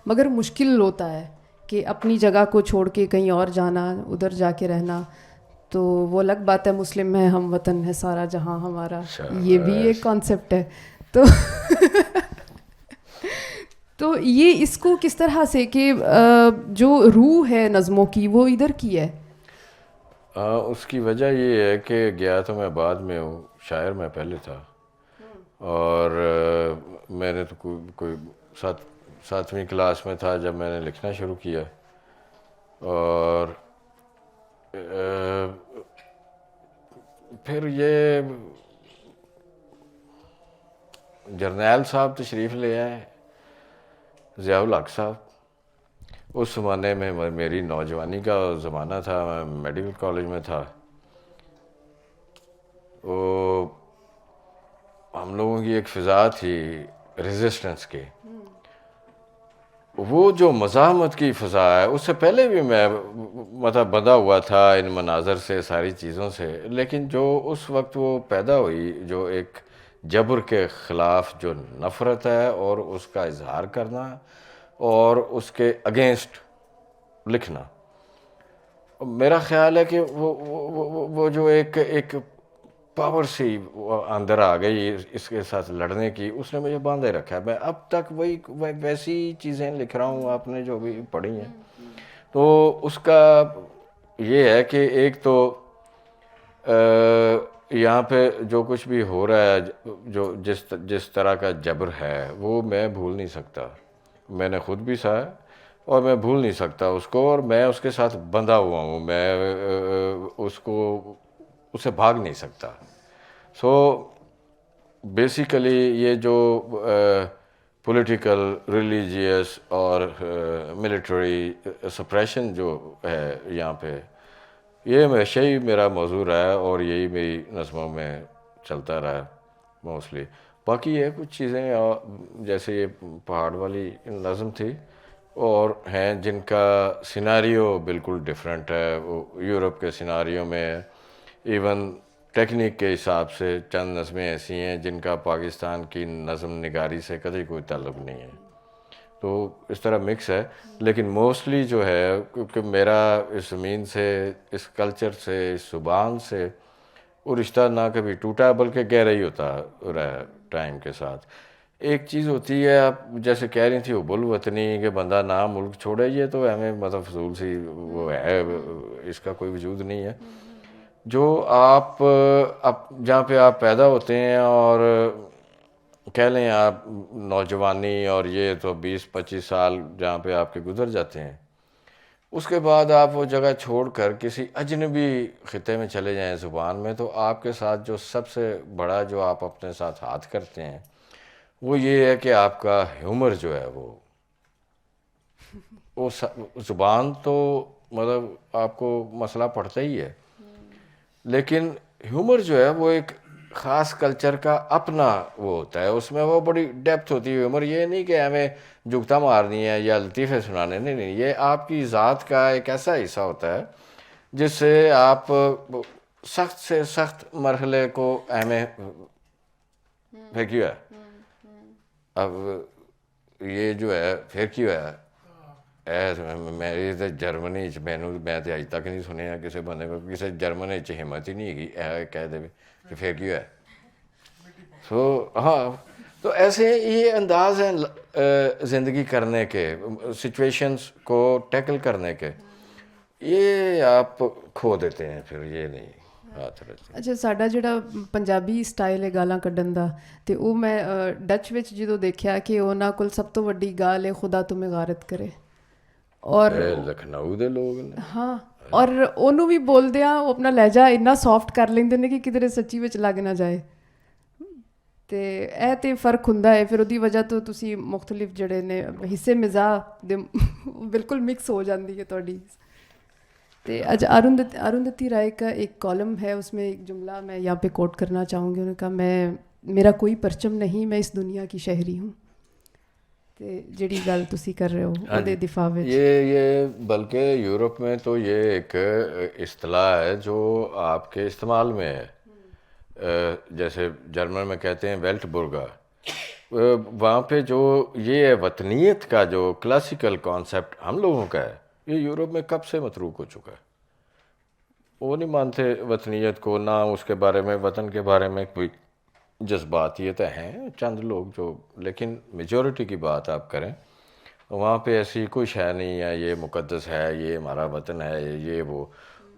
مگر مشکل ہوتا ہے کہ اپنی جگہ کو چھوڑ کے کہیں اور جانا, ادھر جا کے رہنا. تو وہ الگ بات ہے, مسلم ہے ہم وطن ہے سارا جہاں ہمارا, یہ بھی ایک کانسیپٹ ہے. تو تو یہ اس کو کس طرح سے کہ جو روح ہے نظموں کی وہ ادھر کی ہے؟ اس کی وجہ یہ ہے کہ گیا تو میں بعد میں ہوں, شاعر میں پہلے تھا, اور میں نے تو کوئی ساتویں کلاس میں تھا جب میں نے لکھنا شروع کیا, اور پھر یہ جرنیل صاحب تشریف لے آئے, ضیاء الحق صاحب. اس زمانے میں میری نوجوانی کا زمانہ تھا, میں میڈیکل کالج میں تھا. وہ ہم لوگوں کی ایک فضا تھی ریزسٹنس کی, وہ جو مزاحمت کی فضا ہے اس سے پہلے بھی میں مطلب بندھا ہوا تھا ان مناظر سے, ساری چیزوں سے, لیکن جو اس وقت وہ پیدا ہوئی, جو ایک جبر کے خلاف جو نفرت ہے اور اس کا اظہار کرنا اور اس کے اگینسٹ لکھنا, میرا خیال ہے کہ وہ جو ایک پاور سی اندر آ گئی اس کے ساتھ لڑنے کی, اس نے مجھے باندھے رکھا ہے. میں اب تک ویسی چیزیں لکھ رہا ہوں آپ نے جو بھی پڑھی ہیں. تو اس کا یہ ہے کہ ایک تو یہاں پہ جو کچھ بھی ہو رہا ہے, جو جس طرح کا جبر ہے وہ میں بھول نہیں سکتا. میں نے خود بھی سہا اور میں بھول نہیں سکتا اس کو, اور میں اس کے ساتھ بندھا ہوا ہوں, میں اسے بھاگ نہیں سکتا. سو بیسیکلی یہ جو پولیٹیکل, ریلیجیس اور ملٹری سپریشن جو ہے یہاں پہ, یہ ہمیشہ ہی میرا موضوع رہا ہے اور یہی میری نظموں میں چلتا رہا ہے موسٹلی. باقی یہ کچھ چیزیں جیسے یہ پہاڑ والی نظم تھی, اور ہیں جن کا سیناریو بالکل ڈیفرنٹ ہے. وہ یورپ کے سیناریو میں, ایون ٹیکنیک کے حساب سے چند نظمیں ایسی ہیں جن کا پاکستان کی نظم نگاری سے کبھی کوئی تعلق نہیں ہے. تو اس طرح مکس ہے, لیکن موسٹلی جو ہے کیونکہ میرا اس زمین سے, اس کلچر سے, اس زبان سے وہ رشتہ نہ کبھی ٹوٹا بلکہ گہرا ہی ہوتا رہا ٹائم کے ساتھ. ایک چیز ہوتی ہے, آپ جیسے کہہ رہی تھی حب الوطنی کہ بندہ نہ ملک چھوڑے, یہ تو ہمیں مطلب فضول سی وہ ہے, اس کا کوئی وجود نہیں ہے. جو آپ جہاں پہ آپ پیدا ہوتے ہیں اور کہہ لیں آپ نوجوانی, اور یہ تو 20-25 سال جہاں پہ آپ کے گزر جاتے ہیں, اس کے بعد آپ وہ جگہ چھوڑ کر کسی اجنبی خطے میں چلے جائیں زبان میں, تو آپ کے ساتھ جو سب سے بڑا جو آپ اپنے ساتھ ہاتھ کرتے ہیں وہ یہ ہے کہ آپ کا ہیومر جو ہے وہ زبان تو مطلب آپ کو مسئلہ پڑتا ہی ہے, لیکن ہیومر جو ہے وہ ایک خاص کلچر کا اپنا وہ ہوتا ہے, اس میں وہ بڑی ڈیپتھ ہوتی ہے. ہیومر یہ نہیں کہ ہمیں جگتا مارنی ہے یا لطیفے سنانے, نہیں, یہ آپ کی ذات کا ایک ایسا حصہ ہوتا ہے جس سے آپ سخت سے سخت مرحلے کو ہمیں پھینکی ہے. اب یہ جو ہے پھر کی ہوا میری تو جرمنی میں تو اج تک نہیں سنیا کسی بندے کو کسی جرمنی ہمت ہی نہیں ہے کہہ دے کہ پھر کی ہوا. سو ہاں, تو ایسے یہ انداز ہیں زندگی کرنے کے, سچویشنز کو ٹیکل کرنے کے, یہ آپ کھو دیتے ہیں پھر, یہ نہیں. ہاتھ رہتی. ਅੱਛਾ, ਸਾਡਾ ਜਿਹੜਾ ਪੰਜਾਬੀ ਸਟਾਈਲ ਹੈ ਗਾਲਾਂ ਕੱਢਣ ਦਾ, ਤੇ ਉਹ ਮੈਂ ਡੱਚ ਵਿੱਚ ਜਦੋਂ ਦੇਖਿਆ ਕਿ ਉਹਨਾਂ ਕੋਲ ਸਭ ਤੋਂ ਵੱਡੀ ਗਾਲ ਹੈ ਖੁਦਾ ਤੁਮੇ ਗਾਰਤ ਕਰੇ. ਔਰ ਇਹ ਲਖਨਊ ਦੇ ਲੋਕ ਨੇ. ਹਾਂ, ਔਰ ਉਹਨੂੰ ਵੀ ਬੋਲਦੇ ਆ, ਉਹ ਆਪਣਾ ਲਹਿਜਾ ਇੰਨਾ ਸੌਫਟ ਕਰ ਲੈਂਦੇ ਨੇ ਕਿ ਕਿਧਰੇ ਸੱਚੀ ਵਿੱਚ ਲੱਗ ਨਾ ਜਾਏ. ਤੇ ਇਹ ਤੇ ਫਰਕ ਹੁੰਦਾ ਹੈ. ਫਿਰ ਉਹਦੀ ਵਜ੍ਹਾ ਤੋਂ ਤੁਸੀਂ ਮੁਖਤਲਿਫ ਜਿਹੜੇ ਨੇ ਹਿੱਸੇ ਮਿਜ਼ਾਹ ਦੇ ਬਿਲਕੁਲ ਮਿਕਸ ਹੋ ਜਾਂਦੀ ہے ਤੁਹਾਡੀ. تو اچھا، اروندھتی رائے کا ایک کالم ہے، اس میں ایک جملہ میں یہاں پہ کوٹ کرنا چاہوں گی. انہوں نے کہا میرا کوئی پرچم نہیں، میں اس دنیا کی شہری ہوں. تے جڑی گل تسی کر رہے ہو اودے دفاع وچ، یہ بلکہ یورپ میں تو یہ ایک اصطلاح ہے جو آپ کے استعمال میں ہے. جیسے جرمن میں کہتے ہیں ویلٹ برگا. وہاں پہ جو یہ ہے وطنیت کا جو کلاسیکل کانسیپٹ ہم لوگوں کا ہے، یہ یورپ میں کب سے متروک ہو چکا ہے. وہ نہیں مانتے وطنیت کو، نہ اس کے بارے میں، وطن کے بارے میں کوئی جذبات. یہ تو ہیں چند لوگ جو، لیکن میجورٹی کی بات آپ کریں وہاں پہ ایسی کوئی شے نہیں ہے یہ مقدس ہے، یہ ہمارا وطن ہے، یہ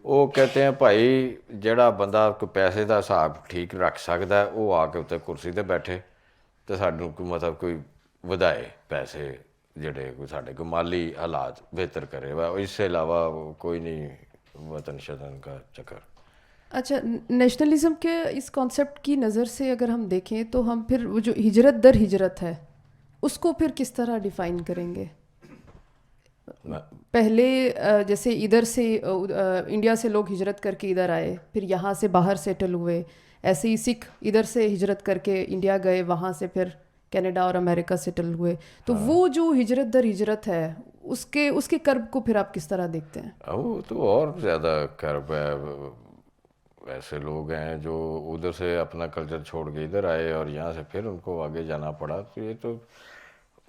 وہ کہتے ہیں بھائی جڑا بندہ کوئی پیسے دا حساب ٹھیک رکھ سکتا ہے وہ آ کے اتنے کرسی تے بیٹھے تو سانوں کوئی مطلب کوئی ودائے پیسے جڑے کوئی ساڈے کو مالی حالات بہتر کرے. اس سے علاوہ کوئی نہیں وطن شطن کا چکر. اچھا، نیشنلزم کے اس کانسیپٹ کی نظر سے اگر ہم دیکھیں تو ہم پھر وہ جو ہجرت در ہجرت ہے اس کو پھر کس طرح ڈیفائن کریں گے؟ پہلے جیسے ادھر سے انڈیا سے لوگ ہجرت کر کے ادھر آئے، پھر یہاں سے باہر سیٹل ہوئے. ایسے ہی سکھ ادھر سے ہجرت کر کے انڈیا گئے، وہاں سے پھر کینیڈا اور امریکہ سیٹل ہوئے. تو وہ جو ہجرت در ہجرت ہے اس کے کرب کو پھر آپ کس طرح دیکھتے ہیں؟ وہ تو اور زیادہ کرب ہے. ایسے لوگ ہیں جو ادھر سے اپنا کلچر چھوڑ کے ادھر آئے اور یہاں سے پھر ان کو آگے جانا پڑا. تو یہ تو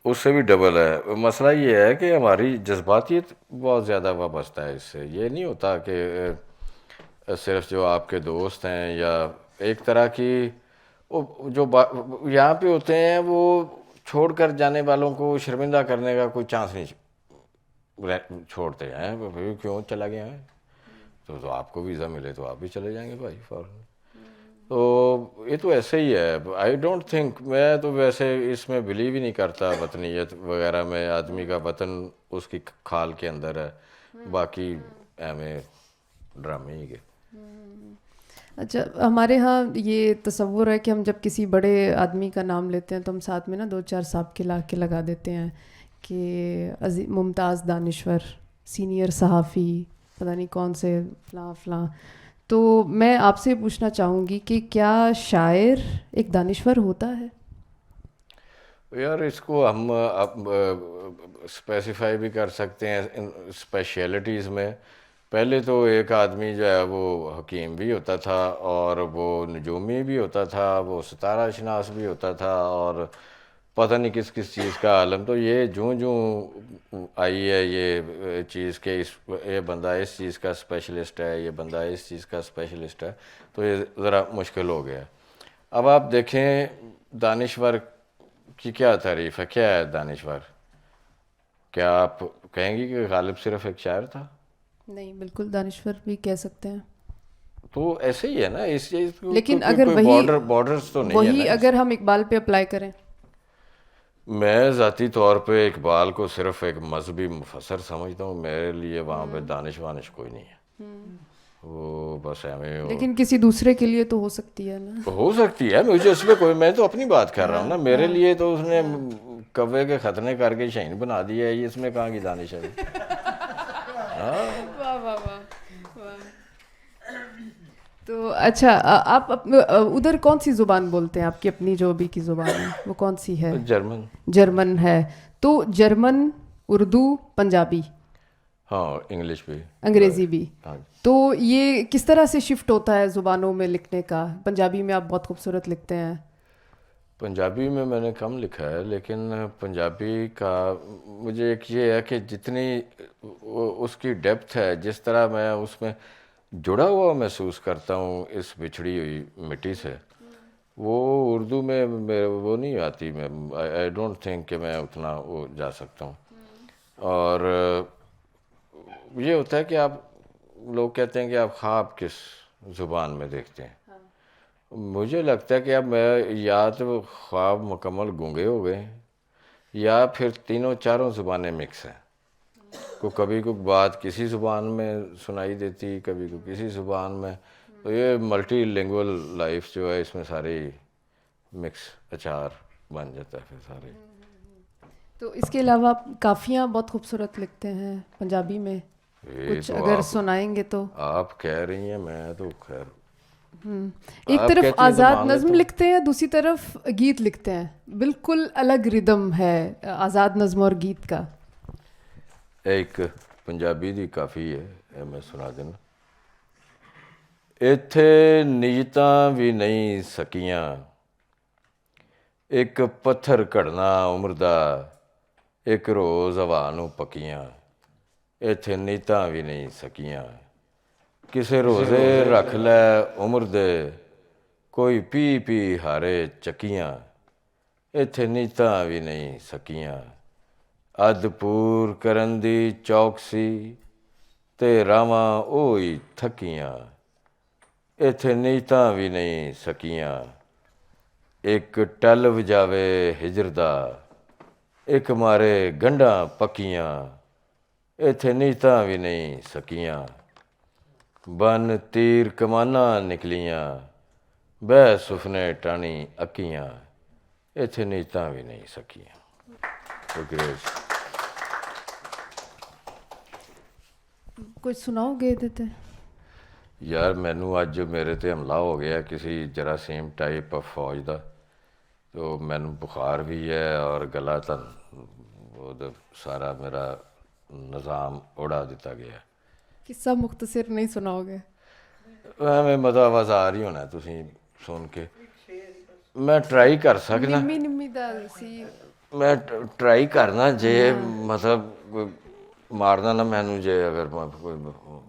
اس سے بھی ڈبل ہے. مسئلہ یہ ہے کہ ہماری جذباتیت بہت زیادہ وابستہ ہے اس سے. یہ نہیں ہوتا کہ صرف جو آپ کے دوست ہیں یا ایک طرح کی جو یہاں پہ ہوتے ہیں وہ چھوڑ کر جانے والوں کو شرمندہ کرنے کا کوئی چانس نہیں چھوڑتے ہیں. کیوں چلا گیا ہے تو آپ کو ویزا ملے تو آپ بھی چلے جائیں گے بھائی فوراً. تو یہ تو ایسے ہی ہے. آئی ڈونٹ تھنک، میں تو ویسے اس میں بلیو ہی نہیں کرتا وطنیت وغیرہ میں. آدمی کا وطن اس کی کھال کے اندر ہے، باقی ہمیں ڈرامے ہی کے. اچھا، ہمارے ہاں یہ تصور ہے کہ ہم جب کسی بڑے آدمی کا نام لیتے ہیں تو ہم ساتھ میں نا 2-4 صاحب کے لا کے لگا دیتے ہیں کہ ممتاز دانشور، سینئر صحافی، پتہ نہیں کون سے فلاں فلاں. تو میں آپ سے پوچھنا چاہوں گی کہ کیا شاعر ایک دانشور ہوتا ہے؟ یار اس کو ہم اسپیسیفائی بھی کر سکتے ہیں اسپیشلٹیز میں. پہلے تو ایک آدمی جو ہے وہ حکیم بھی ہوتا تھا اور وہ نجومی بھی ہوتا تھا، وہ ستارہ شناس بھی ہوتا تھا، اور پتہ نہیں کس کس چیز کا عالم. تو یہ جوں آئی ہے یہ چیز کہ یہ بندہ اس چیز کا اسپیشلسٹ ہے، یہ بندہ اس چیز کا اسپیشلسٹ ہے، تو یہ ذرا مشکل ہو گیا. اب آپ دیکھیں دانشور کی کیا تعریف ہے، کیا ہے دانشور؟ کیا آپ کہیں گی کہ غالب صرف ایک شاعر تھا؟ نہیں، بالکل دانشور بھی کہہ سکتے ہیں. تو ایسے ہی ہے نا اس چیز کو. لیکن اگر بارڈرز تو نہیں ہے وہی اگر ہم اقبال پہ اپلائی کریں. میں ذاتی طور پہ اقبال کو صرف ایک مذہبی مفسر سمجھتا ہوں. میرے لیے وہاں پہ دانش وانش کوئی نہیں ہے. وہ بس ہمیں، لیکن کسی دوسرے کے لیے تو ہو سکتی ہے نا. ہو سکتی ہے. مجھے اس میں کوئی، میں تو اپنی بات کر رہا ہوں نا. میرے لیے تو اس نے کوے کے ختنے کر کے شہین بنا دیا ہے. اس میں کہاں کی دانش ہے؟ واہ واہ واہ. تو اچھا، آپ ادھر کون سی زبان بولتے ہیں؟ آپ کی اپنی جو ابھی کی زبان ہے وہ کون سی ہے؟ جرمن ہے. تو جرمن، اردو، پنجابی، ہاں انگلش بھی، انگریزی بھی. تو یہ کس طرح سے شفٹ ہوتا ہے زبانوں میں لکھنے کا؟ پنجابی میں آپ بہت خوبصورت لکھتے ہیں. پنجابی میں نے کم لکھا ہے، لیکن پنجابی کا مجھے ایک یہ ہے کہ جتنی اس کی ڈیپتھ ہے، جس طرح میں اس میں جڑا ہوا محسوس کرتا ہوں اس بچھڑی ہوئی مٹی سے، وہ اردو میں وہ نہیں آتی. میں آئی ڈونٹ تھنک کہ میں اتنا وہ جا سکتا ہوں. اور یہ ہوتا ہے کہ آپ لوگ کہتے ہیں کہ آپ خواب کس زبان میں دیکھتے ہیں. مجھے لگتا ہے کہ اب میں یا تو خواب مکمل گونگے ہو گئے ہیں یا پھر تینوں چاروں زبانیں مکس ہیں. کبھی کوئی بات کسی زبان میں سنائی دیتی, کبھی کو کسی زبان میں. تو یہ ملٹی لینگول لائف جو ہے اس میں ساری مکس اچار بن جاتا ہے پھر سارے. تو اس کے علاوہ آپ کافیاں بہت خوبصورت لکھتے ہیں پنجابی میں, کچھ اگر سنائیں گے تو. آپ کہہ رہی ہیں, میں تو خیر ایک طرف آزاد نظم لکھتے ہیں, دوسری طرف گیت لکھتے ہیں, بالکل الگ ردم ہے آزاد نظم اور گیت کا. ایک پنجابی دی کافی ہے, میں سنا دینا. ایتھے نیتاں بھی نہیں سکیاں, ایک پتھر کڑنا عمر دا, ایک روز ہوا نوں پکیاں. ایتھے نیتاں بھی نہیں سکیاں, کسے روزے رکھ لے عمر دے, کوئی پی پی ہارے چکیاں. ایتھے نیتاں بھی نہیں سکیاں, اد پور کرن دی چوکسی تے راواں اوہی تھکیاں. ایتھے نیتاں بھی نہیں سکیاں, ایک ٹل وجاوے ہجر دا, ایک مارے گنڈاں پکیاں. ایتھے نیتاں بھی نہیں سکیاں, بن تیر کماناں نکلیاں, بہ سفنے ٹانی اکیاں. ایتھے نیتاں بھی نہیں سکیاں. کچھ سناؤ گے دیتے. یار مینوں اج میرے تے حملہ ہو گیا کسی جراثیم ٹائپ آف فوج دا, تو مینوں بخار بھی ہے اور گلا تو سارا میرا نظام اڑا دیتا گیا. قصہ مختصر نہیں سناؤ گے؟ میں مزہ آوازار ہی ہونا تسی سن کے. میں ٹرائی کر سکنا, نمی دا سی. میں ٹرائی کرنا جے مطلب کوئی مارنا نہ مینوں جے اگر کوئی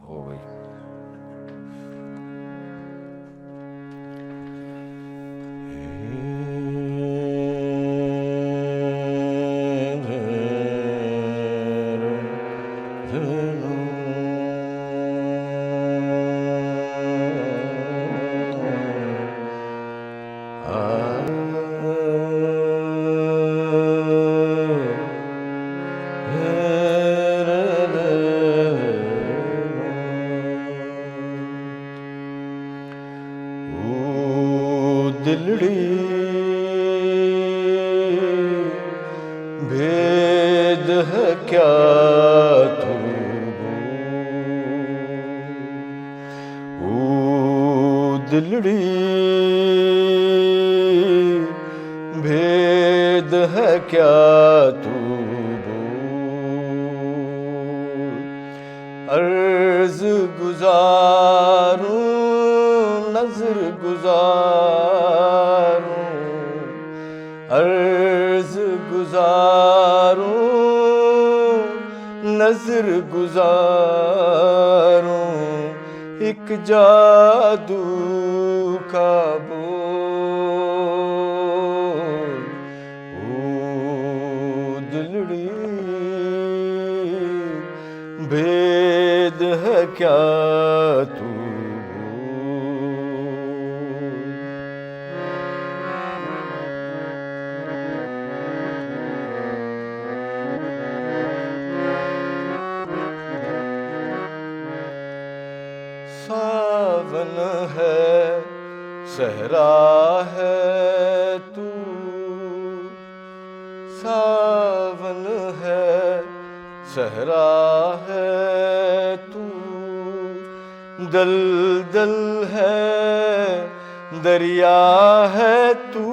ہو گئی. دلڑی بھید ہے کیا تو, او دلڑی بھید ہے کیا تو, عرض گزاروں نظر گزاروں, عرض گزاروں نظر گزاروں, ایک جادو کا بول. او دلڑی بھید ہے کیا تو, ساون ہے صحرا ہے تو, ساون ہے صحرا ہے تو, دلدل ہے دریا ہے تو,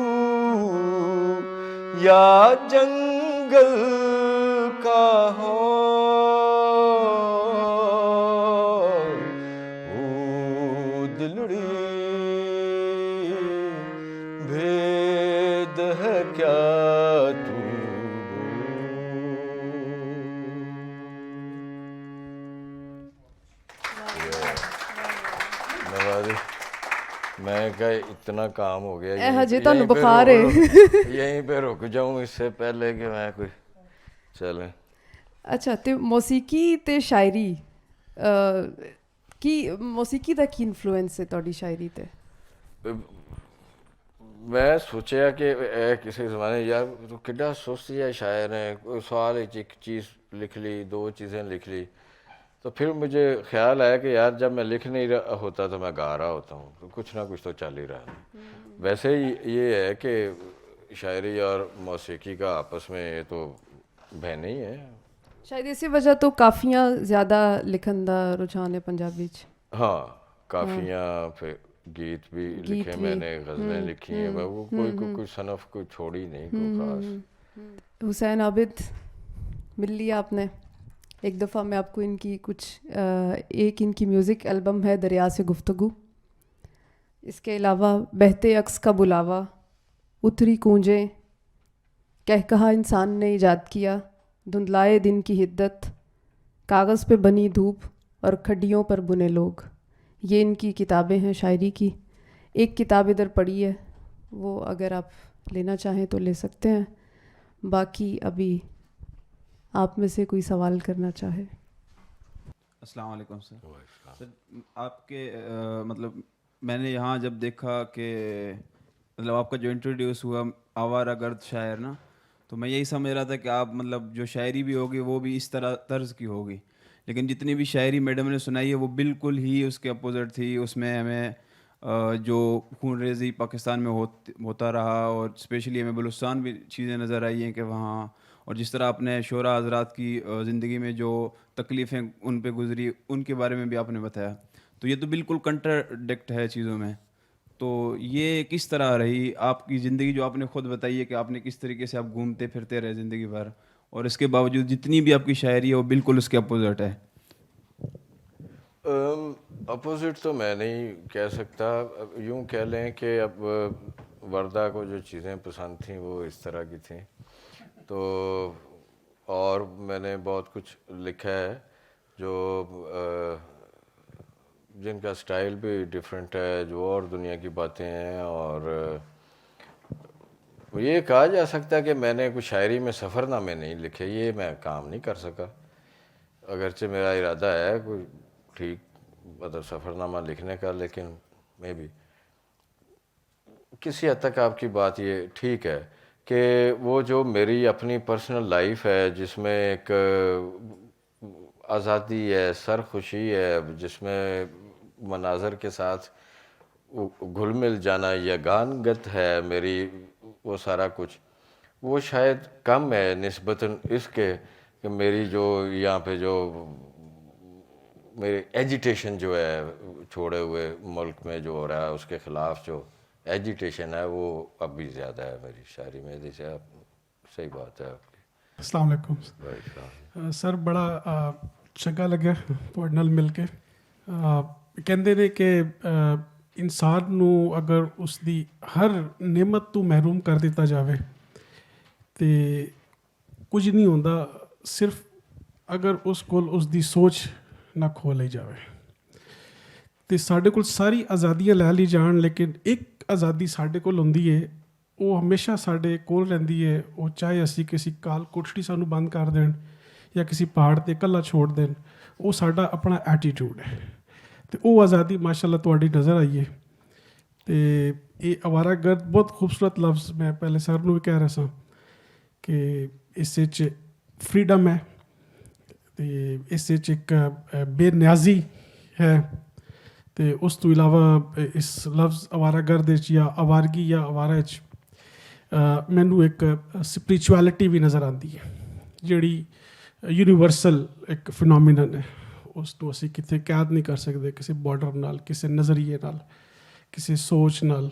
یا جنگل کا ہو. او دلڑی بھید ہے کیا تو. میں کہا اتنا کام ہو گیا, ہجے تانوں بخار ہے. یہیں پہ رک جاؤں اس سے پہلے کہ میں کوئی چلیں. اچھا, تے موسیقی تے شاعری موسیقی ਦਾ ਕੀ ਇਨਫਲੂਐਂਸ ਹੈ ਤੁਹਾਡੀ ਸ਼ਾਇਰੀ ਤੇ? ਮੈਂ ਸੋਚਿਆ ਕਿ ਇਹ ਕਿਸੇ ਜ਼ਮਾਨੇ ਯਾਰ ਤੂੰ ਕਿੱਡਾ ਸੁਸਤ ਜਿਹਾ ਸ਼ਾਇਰ ਹੈ, کوئی سوال ایک چیز لکھ لی, دو چیزیں لکھ لی. تو پھر مجھے خیال آیا کہ یار جب میں لکھ نہیں رہا ہوتا تو میں گا رہا ہوتا ہوں, کچھ نہ کچھ تو چل ہی رہا ہے. ویسے ہی یہ ہے کہ شاعری اور موسیقی کا آپس میں یہ تو بہن ہی ہے. ਸ਼ਾਇਦ ਇਸੇ ਵਜ੍ਹਾ ਤੋਂ ਕਾਫੀਆਂ ਜ਼ਿਆਦਾ ਲਿਖਣ ਦਾ ਰੁਝਾਨ ਹੈ ਪੰਜਾਬੀ 'ਚ. ہاں کافیاں, پھر گیت بھی لکھے میں نے, غزلیں لکھی ہیں, وہ کوئی صنف کوئی چھوڑی نہیں کوئی خاص. حسین عابد مل لیا آپ نے ایک دفعہ. میں آپ کو ان کی کچھ ایک ان کی میوزک البم ہے دریا سے گفتگو, اس کے علاوہ بہتے عکس کا بلاوا, اتری کونجیں, کہہ کہا انسان نے ایجاد کیا, دھندلائے دن کی حدت, کاغذ پہ بنی دھوپ اور کھڈیوں پر بنے لوگ, یہ ان کی کتابیں ہیں شاعری کی. ایک کتاب ادھر پڑی ہے, وہ اگر آپ لینا چاہیں تو لے سکتے ہیں. باقی ابھی آپ میں سے کوئی سوال کرنا چاہے. السلام علیکم سر. سر آپ کے مطلب میں نے یہاں جب دیکھا کہ مطلب آپ کا جو انٹروڈیوس ہوا آوارہ گرد شاعر نا, تو میں یہی سمجھ رہا تھا کہ آپ مطلب جو شاعری بھی ہوگی وہ بھی اس طرح طرز کی ہوگی, لیکن جتنی بھی شاعری میڈم نے سنائی ہے وہ بالکل ہی اس کے اپوزٹ تھی. اس میں ہمیں جو خون ریزی پاکستان میں ہوتا رہا, اور اسپیشلی ہمیں بلوچستان بھی چیزیں نظر آئی ہیں کہ وہاں, اور جس طرح آپ نے شعراء حضرات کی زندگی میں جو تکلیفیں ان پہ گزری ان کے بارے میں بھی آپ نے بتایا. تو یہ تو بالکل کنٹراڈکٹ ہے چیزوں میں. تو یہ کس طرح رہی آپ کی زندگی, جو آپ نے خود بتائی ہے کہ آپ نے کس طریقے سے آپ گھومتے پھرتے رہے زندگی بھر, اور اس کے باوجود جتنی بھی آپ کی شاعری ہے وہ بالکل اس کے اپوزٹ ہے؟ اپوزٹ تو میں نہیں کہہ سکتا, یوں کہہ لیں کہ اب وردہ کو جو چیزیں پسند تھیں وہ اس طرح کی تھیں. تو اور میں نے بہت کچھ لکھا ہے جو جن کا سٹائل بھی ڈیفرنٹ ہے, جو اور دنیا کی باتیں ہیں. اور یہ کہا جا سکتا ہے کہ میں نے کچھ شاعری میں سفر نامے نہیں لکھے, یہ میں کام نہیں کر سکا. اگرچہ میرا ارادہ ہے کوئی ٹھیک مطلب سفر نامہ لکھنے کا, لیکن میں بھی کسی حد تک آپ کی بات یہ ٹھیک ہے کہ وہ جو میری اپنی پرسنل لائف ہے جس میں ایک آزادی ہے, سرخوشی ہے, جس میں مناظر کے ساتھ گھل مل جانا یا گانگت ہے میری, وہ سارا کچھ وہ شاید کم ہے نسبتاً اس کے کہ میری جو یہاں پہ جو میری ایجیٹیشن جو ہے چھوڑے ہوئے ملک میں جو ہو رہا ہے اس کے خلاف جو ایجیٹیشن ہے وہ اب بھی زیادہ ہے میری شاعری میں. جیسے آپ صحیح بات ہے آپ کی. السلام علیکم سر, بڑا چنگا لگا ਤੁਹਾਡੇ ਨਾਲ ਮਿਲ ਕੇ. ਕਹਿੰਦੇ ਨੇ ਕਿ ਇਨਸਾਨ ਨੂੰ ਅਗਰ ਉਸ ਦੀ ਹਰ ਨਿਮਤ ਤੋਂ ਮਹਿਰੂਮ ਕਰ ਦਿੱਤਾ ਜਾਵੇ ਤੇ ਕੁਝ ਨਹੀਂ ਹੁੰਦਾ, ਸਿਰਫ ਅਗਰ ਉਸ ਕੋਲ ਉਸ ਦੀ ਸੋਚ ਨਾ ਖੋ ਲਈ ਜਾਵੇ. ਤੇ ਸਾਡੇ ਕੋਲ ਸਾਰੀ ਆਜ਼ਾਦੀਆਂ ਲੈ ਲਈ ਜਾਣ, ਲੇਕਿਨ ਇੱਕ ਆਜ਼ਾਦੀ ਸਾਡੇ ਕੋਲ ਹੁੰਦੀ ਹੈ, ਉਹ ਹਮੇਸ਼ਾ ਸਾਡੇ ਕੋਲ ਰਹਿੰਦੀ ਹੈ. ਉਹ ਚਾਹੇ ਅਸੀਂ ਕਿਸੇ ਕਾਲ ਕੋਠੜੀ ਸਾਨੂੰ ਬੰਦ ਕਰ ਦੇਣ ਜਾਂ ਕਿਸੇ ਪਹਾੜ 'ਤੇ ਇਕੱਲਾ ਛੋੜ ਦੇਣ, ਉਹ ਸਾਡਾ ਆਪਣਾ ਐਟੀਟਿਊਡ ਹੈ. ਅਤੇ ਉਹ ਆਜ਼ਾਦੀ ਮਾਸ਼ਾਅੱਲਾ ਤੁਹਾਡੀ ਨਜ਼ਰ ਆਈ ਹੈ. ਅਤੇ ਇਹ ਅਵਾਰਾ ਗਰਦ ਬਹੁਤ ਖੂਬਸੂਰਤ ਲਫ਼ਜ਼, ਮੈਂ ਪਹਿਲੇ ਸਰ ਨੂੰ ਵੀ ਕਹਿ ਰਿਹਾ ਸਾਂ ਕਿ ਇਸ 'ਚ ਫਰੀਡਮ ਹੈ ਅਤੇ ਇਸ 'ਚ ਇੱਕ ਬੇਨਿਆਜ਼ੀ ਹੈ. ਅਤੇ ਉਸ ਤੋਂ ਇਲਾਵਾ ਇਸ ਲਫ਼ਜ਼ ਅਵਾਰਾ ਗਰਦ ਵਿੱਚ ਜਾਂ ਅਵਾਰਗੀ ਜਾਂ ਅਵਾਰਾ 'ਚ ਮੈਨੂੰ ਇੱਕ ਸਪਿਰਿਚੁਅਲਿਟੀ ਵੀ ਨਜ਼ਰ ਆਉਂਦੀ ਹੈ, ਜਿਹੜੀ ਯੂਨੀਵਰਸਲ ਇੱਕ ਫਿਨੋਮੀਨਨ ਹੈ. ਉਸ ਨੂੰ ਅਸੀਂ ਕਿਤੇ ਕੈਦ ਨਹੀਂ ਕਰ ਸਕਦੇ ਕਿਸੇ ਬਾਰਡਰ ਨਾਲ, ਕਿਸੇ ਨਜ਼ਰੀਏ ਨਾਲ, ਕਿਸੇ ਸੋਚ ਨਾਲ,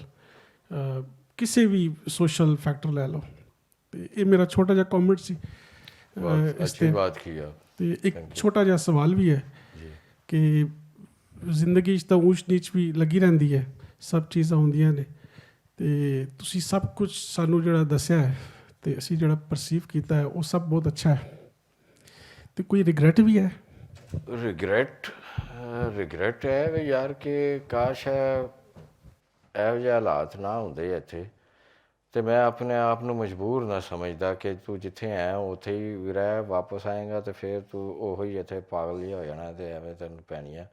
ਕਿਸੇ ਵੀ ਸੋਸ਼ਲ ਫੈਕਟਰ ਲੈ ਲਓ. ਅਤੇ ਇਹ ਮੇਰਾ ਛੋਟਾ ਜਿਹਾ ਕੌਮੈਂਟ ਸੀ ਇਸ 'ਤੇ. ਅਤੇ ਇੱਕ ਛੋਟਾ ਜਿਹਾ ਸਵਾਲ ਵੀ ਹੈ ਕਿ ਜ਼ਿੰਦਗੀ 'ਚ ਤਾਂ ਊਚ ਨੀਚ ਵੀ ਲੱਗੀ ਰਹਿੰਦੀ ਹੈ, ਸਭ ਚੀਜ਼ਾਂ ਹੁੰਦੀਆਂ ਨੇ, ਅਤੇ ਤੁਸੀਂ ਸਭ ਕੁਛ ਸਾਨੂੰ ਜਿਹੜਾ ਦੱਸਿਆ ਹੈ ਅਤੇ ਅਸੀਂ ਜਿਹੜਾ ਪਰਸੀਵ ਕੀਤਾ ਹੈ ਉਹ ਸਭ ਬਹੁਤ ਅੱਛਾ ਹੈ. ਅਤੇ ਕੋਈ ਰਿਗਰੈਟ ਵੀ ਹੈ? ਰਿਗਰੈਟ ਹੈ ਵੀ ਯਾਰ ਕਿ ਕਾਸ਼ ਹੈ ਇਹੋ ਜਿਹੇ ਹਾਲਾਤ ਨਾ ਹੁੰਦੇ ਇੱਥੇ, ਅਤੇ ਮੈਂ ਆਪਣੇ ਆਪ ਨੂੰ ਮਜਬੂਰ ਨਾ ਸਮਝਦਾ ਕਿ ਤੂੰ ਜਿੱਥੇ ਹੈ ਉੱਥੇ ਹੀ ਰਹਿ, ਵਾਪਸ ਆਏਗਾ ਅਤੇ ਫਿਰ ਤੂੰ ਉਹੀ ਇੱਥੇ ਪਾਗਲ ਹੀ ਹੋ ਜਾਣਾ ਅਤੇ ਐਵੇਂ ਤੈਨੂੰ ਪੈਣੀ ਆ.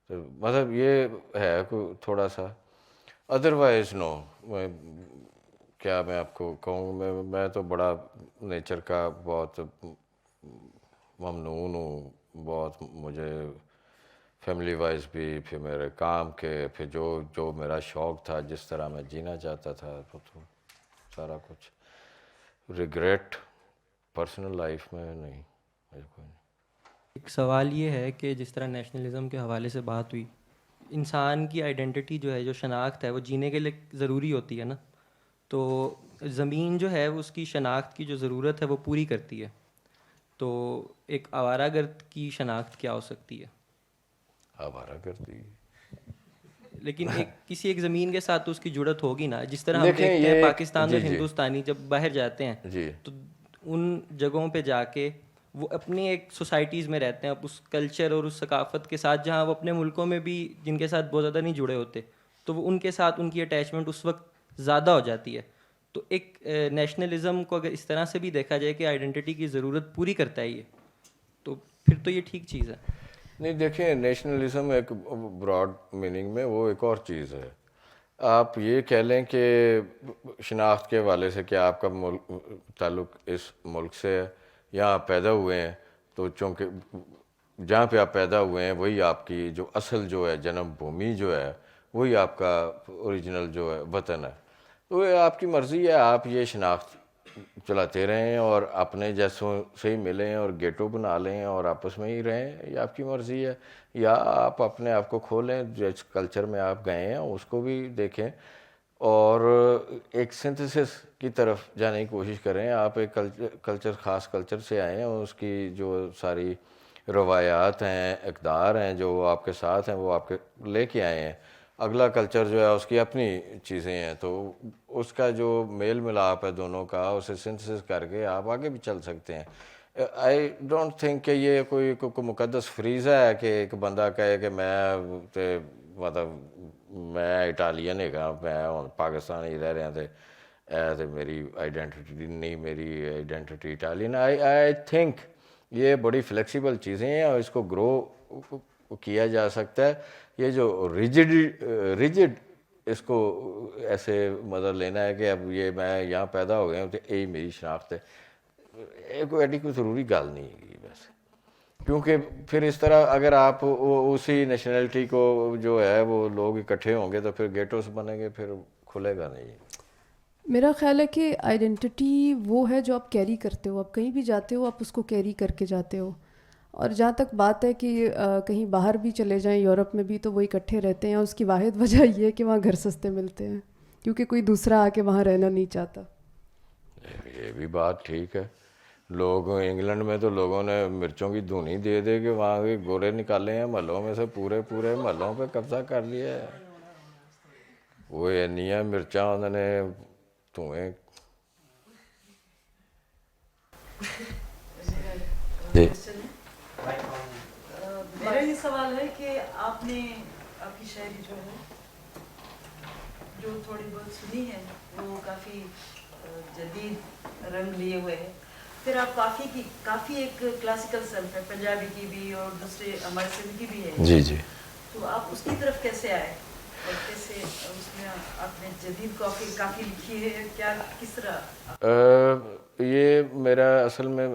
تو مطلب یہ ہے تھوڑا سا. ادروائز نو. کیا میں آپ کو کہوں, میں تو بڑا نیچر کا بہت ممنون ہوں, بہت مجھے فیملی وائز بھی, پھر میرے کام کے, پھر جو میرا شوق تھا, جس طرح میں جینا چاہتا تھا, تو سارا کچھ. ریگریٹ پرسنل لائف میں نہیں, مجھے کوئی نہیں. ایک سوال یہ ہے کہ جس طرح نیشنلزم کے حوالے سے بات ہوئی, انسان کی آئیڈینٹی جو ہے, جو شناخت ہے, وہ جینے کے لیے ضروری ہوتی ہے نا. تو زمین جو ہے وہ اس کی شناخت کی جو ضرورت ہے وہ پوری کرتی ہے. تو ایک آوارہ گرد کی شناخت کیا ہو سکتی ہے؟ آوارہ گردی, لیکن کسی ایک زمین کے ساتھ تو اس کی جڑت ہوگی نا. جس طرح ہم دیکھتے ہیں پاکستان اور ہندوستانی جب باہر جاتے ہیں تو ان جگہوں پہ جا کے وہ اپنی ایک سوسائٹیز میں رہتے ہیں, اب اس کلچر اور اس ثقافت کے ساتھ, جہاں وہ اپنے ملکوں میں بھی جن کے ساتھ بہت زیادہ نہیں جڑے ہوتے, تو وہ ان کے ساتھ ان کی اٹیچمنٹ اس وقت زیادہ ہو جاتی ہے. تو ایک نیشنلزم کو اگر اس طرح سے بھی دیکھا جائے کہ آئیڈینٹی کی ضرورت پوری کرتا ہے یہ, تو پھر تو یہ ٹھیک چیز ہے. نہیں دیکھیں, نیشنلزم ایک براڈ میننگ میں وہ ایک اور چیز ہے. آپ یہ کہہ لیں کہ شناخت کے حوالے سے کہ آپ کا تعلق اس ملک سے ہے, یہاں آپ پیدا ہوئے ہیں, تو چونکہ جہاں پہ آپ پیدا ہوئے ہیں وہی آپ کی جو اصل جو ہے جنم بھومی جو ہے, وہی آپ کا اوریجنل جو ہے وطن ہے. تو یہ آپ کی مرضی ہے, آپ یہ شناخت چلاتے رہیں اور اپنے جیسوں سے ہی ملیں اور گیٹو بنا لیں اور آپس میں ہی رہیں, یہ آپ کی مرضی ہے. یا آپ اپنے آپ کو کھولیں, جس کلچر میں آپ گئے ہیں اس کو بھی دیکھیں اور ایک سنتھسس کی طرف جانے کی کوشش کریں. آپ ایک کلچر, خاص کلچر سے آئے ہیں, اور اس کی جو ساری روایات ہیں, اقدار ہیں جو آپ کے ساتھ ہیں, وہ آپ کے لے کے آئے ہیں. اگلا کلچر جو ہے اس کی اپنی چیزیں ہیں, تو اس کا جو میل ملاپ ہے دونوں کا, اسے سنتھسس کر کے آپ آگے بھی چل سکتے ہیں. آئی ڈونٹ تھنک کہ یہ کوئی مقدس فریضہ ہے کہ ایک بندہ کہے کہ میں مطلب میں اٹالین ہے, میں پاکستان ہی رہ رہے تھے, ایسے میری آئیڈینٹی نہیں, میری آئیڈینٹی اٹالین. آئی تھنک یہ بڑی فلیکسیبل چیزیں ہیں اور اس کو گرو کیا جا سکتا ہے. یہ جو ریجڈ اس کو ایسے مطلب لینا ہے کہ اب یہ میں یہاں پیدا ہو گیا ہوں تو یہی میری شناخت ہے, ایڈی کوئی ضروری گل نہیں ہے ویسے. کیونکہ پھر اس طرح اگر آپ اسی نیشنلٹی کو جو ہے وہ لوگ اکٹھے ہوں گے تو پھر گیٹوز بنیں گے, پھر کھلے گا نہیں. میرا خیال ہے کہ آئیڈینٹی وہ ہے جو آپ کیری کرتے ہو, آپ کہیں بھی جاتے ہو آپ اس کو کیری کر کے جاتے ہو. اور جہاں تک بات ہے کہ کہیں باہر بھی چلے جائیں, یورپ میں بھی, تو وہ اکٹھے رہتے ہیں. اس کی واحد وجہ یہ ہے کہ وہاں گھر سستے ملتے ہیں, کیونکہ کوئی دوسرا آ کے وہاں رہنا نہیں چاہتا. یہ بھی بات ٹھیک ہے. لوگ انگلینڈ میں تو لوگوں نے مرچوں کی دھونی دے دے کے وہاں کے گورے نکالے ہیں محلوں میں سے, پورے محلوں پہ قبضہ کر لیا ہے. وہ اینیاں مرچاں انہوں نے دھوئیں. میرا یہ سوال ہے کہ آپ نے آپ کی شاعری جو ہے جو تھوڑی بہت سنی ہے وہ کافی جدید رنگ لیے ہوئے ہے. پھر آپ کافی ایک کلاسیکل سیلف ہے, پنجابی کی بھی اور دوسرے ہمارے سندھ کی بھی ہے. جی جی. تو آپ اس کی طرف کیسے آئے اور کیسے اس میں آپ نے جدید کافی لکھی ہے, کیا کس طرح؟ یہ میرا اصل میں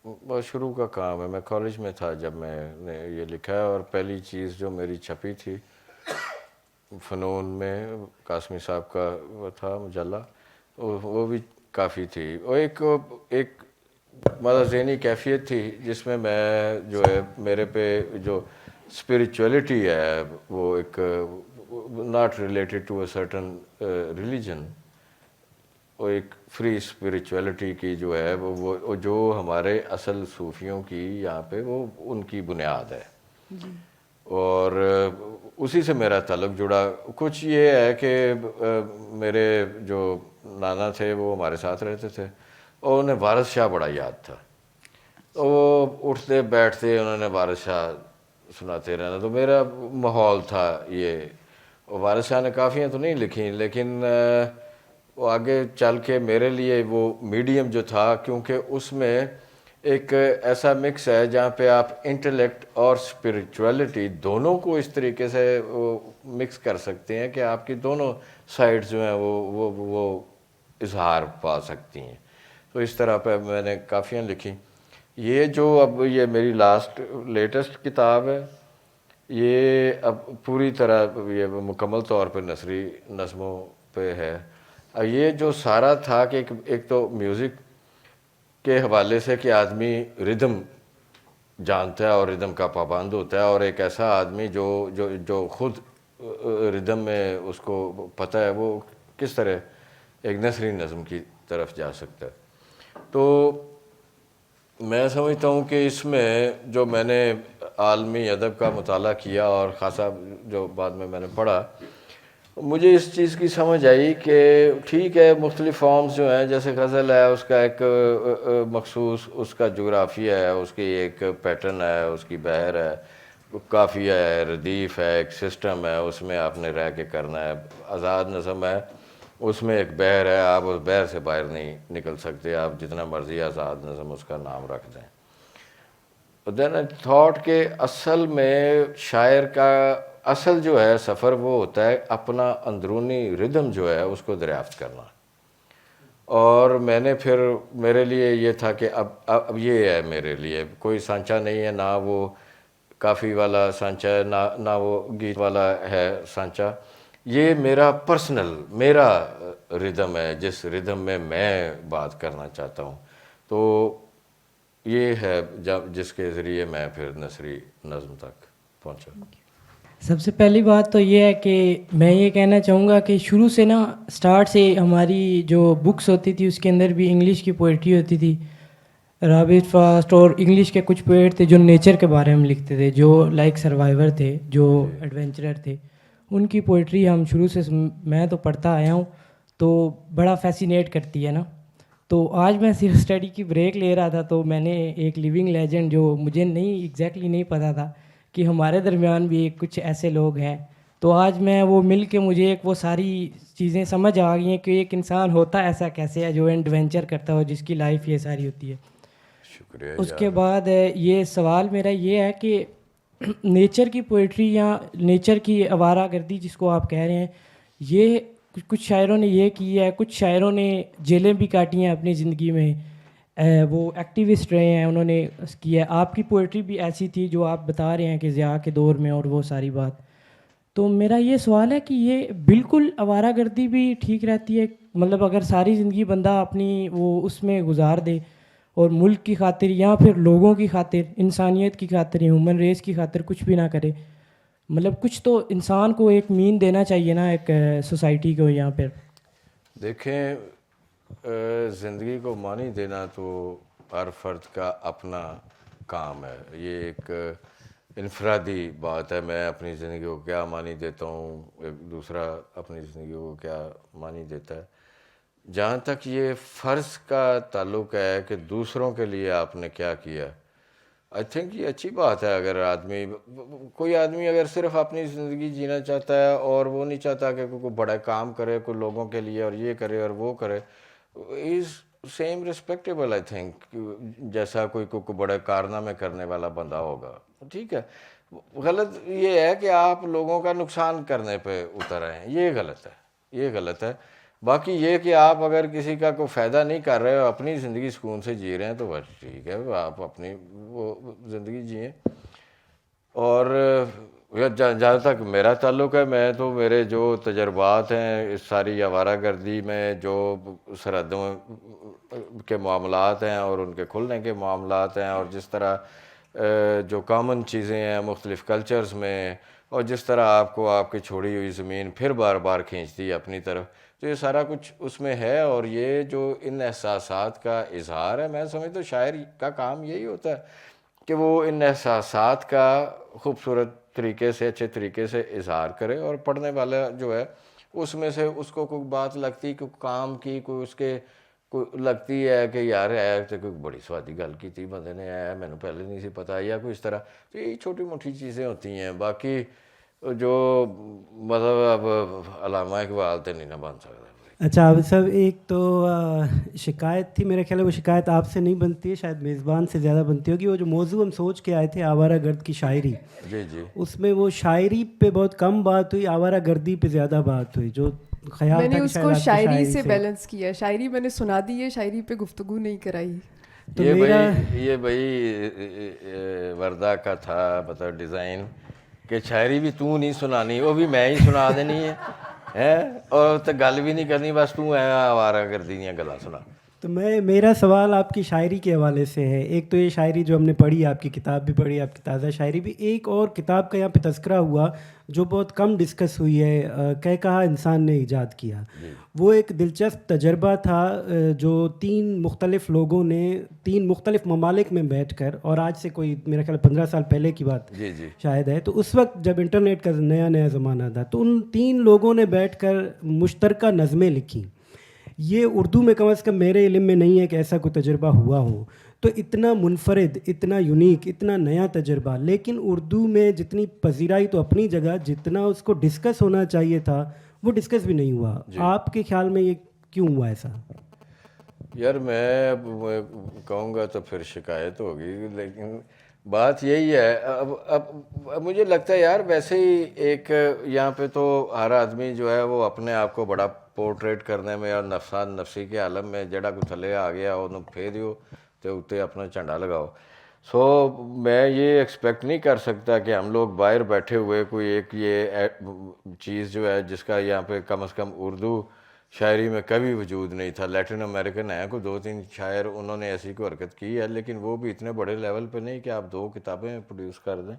بہت شروع کا کام ہے. میں کالج میں تھا جب میں نے یہ لکھا ہے, اور پہلی چیز جو میری چھپی تھی فنون میں, قاسمی صاحب کا وہ تھا مجلہ, وہ بھی کافی تھی. اور ایک مطلب ذہنی کیفیت تھی جس میں جو ہے میرے پہ جو اسپریچولیٹی ہے وہ ایک not related to a certain religion, وہ ایک فری اسپریچولیٹی کی جو ہے وہ جو ہمارے اصل صوفیوں کی یہاں پہ وہ ان کی بنیاد ہے. اور اسی سے میرا تعلق جڑا. کچھ یہ ہے کہ میرے جو نانا تھے وہ ہمارے ساتھ رہتے تھے, اور انہیں وارث شاہ بڑا یاد تھا. تو وہ اٹھتے بیٹھتے انہوں نے وارث شاہ سناتے رہنا, تو میرا ماحول تھا یہ. وارث شاہ نے کافیاں تو نہیں لکھیں, لیکن وہ آگے چل کے میرے لیے وہ میڈیم جو تھا, کیونکہ اس میں ایک ایسا مکس ہے جہاں پہ آپ انٹلیکٹ اور اسپریچولیٹی دونوں کو اس طریقے سے مکس کر سکتے ہیں کہ آپ کی دونوں سائڈ جو ہیں وہ اظہار پا سکتی ہیں. تو اس طرح پہ میں نے کافیاں لکھی. یہ جو اب یہ میری لیٹسٹ کتاب ہے، یہ اب پوری طرح یہ مکمل طور پہ نثری نظموں پہ ہے. یہ جو سارا تھا کہ ایک تو میوزک کے حوالے سے کہ آدمی ردم جانتا ہے اور ردم کا پابند ہوتا ہے، اور ایک ایسا آدمی جو خود ردم میں اس کو پتہ ہے وہ کس طرح ایک نثری نظم کی طرف جا سکتا ہے. تو میں سمجھتا ہوں کہ اس میں جو میں نے عالمی ادب کا مطالعہ کیا اور خاصا جو بعد میں نے پڑھا، مجھے اس چیز کی سمجھ آئی کہ ٹھیک ہے مختلف فارمز جو ہیں، جیسے غزل ہے اس کا ایک مخصوص اس کا جغرافیہ ہے، اس کی ایک پیٹرن ہے، اس کی بحر ہے، قافیہ ہے، ردیف ہے، ایک سسٹم ہے، اس میں آپ نے رہ کے کرنا ہے. آزاد نظم ہے، اس میں ایک بحر ہے، آپ اس بحر سے باہر نہیں نکل سکتے، آپ جتنا مرضی آزاد نظم اس کا نام رکھ دیں. دین آئی تھاٹ کہ اصل میں شاعر کا اصل جو ہے سفر وہ ہوتا ہے اپنا اندرونی ردم جو ہے اس کو دریافت کرنا. اور میں نے پھر میرے لیے یہ تھا کہ اب یہ ہے میرے لیے کوئی سانچہ نہیں ہے، نہ وہ کافی والا سانچہ ہے، نہ وہ گیت والا ہے سانچہ. یہ میرا پرسنل میرا ردم ہے جس ردم میں بات کرنا چاہتا ہوں. تو یہ ہے جس کے ذریعے میں پھر نثری نظم تک پہنچا. سب سے پہلی بات تو یہ ہے کہ میں یہ کہنا چاہوں گا کہ شروع سے نا سٹارٹ سے ہماری جو بکس ہوتی تھی اس کے اندر بھی انگلش کی پوئٹری ہوتی تھی. رابط فاسٹ اور انگلش کے کچھ پوئٹ تھے جو نیچر کے بارے میں لکھتے تھے، جو لائک سروائیور تھے، جو ایڈونچرر تھے. ان کی پوئٹری ہم شروع سے میں تو پڑھتا آیا ہوں، تو بڑا فیسینیٹ کرتی ہے نا. تو آج میں صرف اسٹڈی کی بریک لے رہا تھا تو میں نے ایک لیونگ لیجنڈ جو مجھے ایگزیکٹلی نہیں پتہ تھا کہ ہمارے درمیان بھی کچھ ایسے لوگ ہیں، تو آج میں وہ مل کے مجھے ایک وہ ساری چیزیں سمجھ آ گئی ہیں کہ ایک انسان ہوتا ایسا کیسے ہے جو ایڈونچر کرتا ہو، جس کی لائف یہ ساری ہوتی ہے. شکریہ. اس کے بعد یہ سوال میرا یہ ہے کہ نیچر کی پوئٹری یا نیچر کی آوارہ گردی جس کو آپ کہہ رہے ہیں، یہ کچھ شاعروں نے یہ کی ہے، کچھ شاعروں نے جیلیں بھی کاٹی ہیں اپنی زندگی میں، وہ ایکٹیوسٹ رہے ہیں، انہوں نے کیا ہے. آپ کی پوئٹری بھی ایسی تھی جو آپ بتا رہے ہیں کہ ضیاء کے دور میں اور وہ ساری بات. تو میرا یہ سوال ہے کہ یہ بالکل آوارہ گردی بھی ٹھیک رہتی ہے، مطلب اگر ساری زندگی بندہ اپنی وہ اس میں گزار دے اور ملک کی خاطر یا پھر لوگوں کی خاطر، انسانیت کی خاطر، ہیومن ریس کی خاطر کچھ بھی نہ کرے، مطلب کچھ تو انسان کو ایک مین دینا چاہیے نا ایک سوسائٹی کو. یہاں پہ دیکھیں زندگی کو معنی دینا تو ہر فرد کا اپنا کام ہے. یہ ایک انفرادی بات ہے، میں اپنی زندگی کو کیا معنی دیتا ہوں، ایک دوسرا اپنی زندگی کو کیا معنی دیتا ہے. جہاں تک یہ فرض کا تعلق ہے کہ دوسروں کے لیے آپ نے کیا کیا، آئی تھنک یہ اچھی بات ہے. اگر کوئی آدمی اگر صرف اپنی زندگی جینا چاہتا ہے اور وہ نہیں چاہتا کہ کوئی بڑا کام کرے کوئی لوگوں کے لیے اور یہ کرے اور وہ کرے، is same respectable I think جیسا کوئی بڑے کارنامے کرنے والا بندہ ہوگا. ٹھیک ہے، غلط یہ ہے کہ آپ لوگوں کا نقصان کرنے پہ اتر آئے ہیں، یہ غلط ہے. باقی یہ کہ آپ اگر کسی کا کوئی فائدہ نہیں کر رہے ہو، اپنی زندگی سکون سے جی رہے ہیں تو بس ٹھیک ہے، آپ اپنی وہ زندگی جئیں. اور جہاں تک میرا تعلق ہے، میں تو میرے جو تجربات ہیں اس ساری آوارہ گردی میں، جو سرحدوں کے معاملات ہیں اور ان کے کھلنے کے معاملات ہیں، اور جس طرح جو کامن چیزیں ہیں مختلف کلچرز میں، اور جس طرح آپ کو آپ کی چھوڑی ہوئی زمین پھر بار بار کھینچتی ہے اپنی طرف، تو یہ سارا کچھ اس میں ہے. اور یہ جو ان احساسات کا اظہار ہے، میں سمجھتا ہوں شاعر کا کام یہی ہوتا ہے کہ وہ ان احساسات کا خوبصورت طریقے سے اچھے طریقے سے اظہار کرے، اور پڑھنے والا جو ہے اس میں سے اس کو کوئی بات لگتی، کوئی کام کی، کوئی اس کے کوئی لگتی ہے کہ یار ہے تو کوئی بڑی سوادی گل کی تھی بندے نے، میں نے پہلے نہیں سی پتہ، یا کوئی اس طرح. تو یہی چھوٹی موٹی چیزیں ہوتی ہیں. باقی جو مطلب اب علامہ اقبال تے نہیں نہ بن سکتا. اچھا عابد صاحب، ایک تو شکایت تھی، میرے خیال ہے وہ شکایت آپ سے نہیں بنتی ہے، شاید میزبان سے زیادہ بنتی ہوگی. وہ جو موضوع ہم سوچ کے آئے تھے آوارہ گرد کی شاعری، جی جی، اس میں وہ شاعری پہ بہت کم بات ہوئی، آوارہ گردی پہ زیادہ بات ہوئی. جو خیال میں نے تھا کہ اس شاید کو آپ کی شاعری سے بیلنس کیا. شاعری میں نے سنا دی ہے، شاعری پہ گفتگو نہیں کرائی. تو یہ بھائی وردہ کا تھا مطلب ڈیزائن کہ شاعری بھی تو نہیں سنانی، وہ بھی میں ہی سنا دینی ہے اور تو گل بھی نہیں کرنی، بس تو آوارہ گردی دیاں گلاں سنا. تو میرا سوال آپ کی شاعری کے حوالے سے ہے. ایک تو یہ شاعری جو ہم نے پڑھی، آپ کی کتاب بھی پڑھی، آپ کی تازہ شاعری بھی. ایک اور کتاب کا یہاں پہ تذکرہ ہوا جو بہت کم ڈسکس ہوئی ہے، کہا انسان نے ایجاد کیا. وہ ایک دلچسپ تجربہ تھا جو 3 مختلف لوگوں نے 3 مختلف ممالک میں بیٹھ کر، اور آج سے کوئی میرا خیال 15 سال پہلے کی بات شاید ہے، تو اس وقت جب انٹرنیٹ کا نیا زمانہ تھا، تو ان 3 لوگوں نے بیٹھ کر مشترکہ نظمیں لکھیں. یہ اردو میں کم از کم میرے علم میں نہیں ہے کہ ایسا کوئی تجربہ ہوا ہو. تو اتنا منفرد، اتنا یونیک، اتنا نیا تجربہ، لیکن اردو میں جتنی پذیرائی تو اپنی جگہ، جتنا اس کو ڈسکس ہونا چاہیے تھا وہ ڈسکس بھی نہیں ہوا. آپ کے خیال میں یہ کیوں ہوا ایسا؟ یار میں کہوں گا تو پھر شکایت ہوگی، لیکن بات یہی ہے. اب مجھے لگتا ہے یار ویسے ہی ایک یہاں پہ تو ہر آدمی جو ہے وہ اپنے آپ کو بڑا پورٹریٹ کرنے میں اور نفسی کے عالم میں جڑا کو تھلے آ گیا انہوں پھیریو تو اتنے اپنا جھنڈا لگاؤ. سو میں یہ ایکسپیکٹ نہیں کر سکتا کہ ہم لوگ باہر بیٹھے ہوئے کوئی ایک یہ چیز جو ہے جس کا یہاں پہ کم از کم اردو شاعری میں کبھی وجود نہیں تھا. لیٹن امریکن ہیں کوئی 2-3 شاعر، انہوں نے ایسی کوئی حرکت کی ہے، لیکن وہ بھی اتنے بڑے لیول پہ نہیں کہ آپ 2 کتابیں پروڈیوس کر دیں.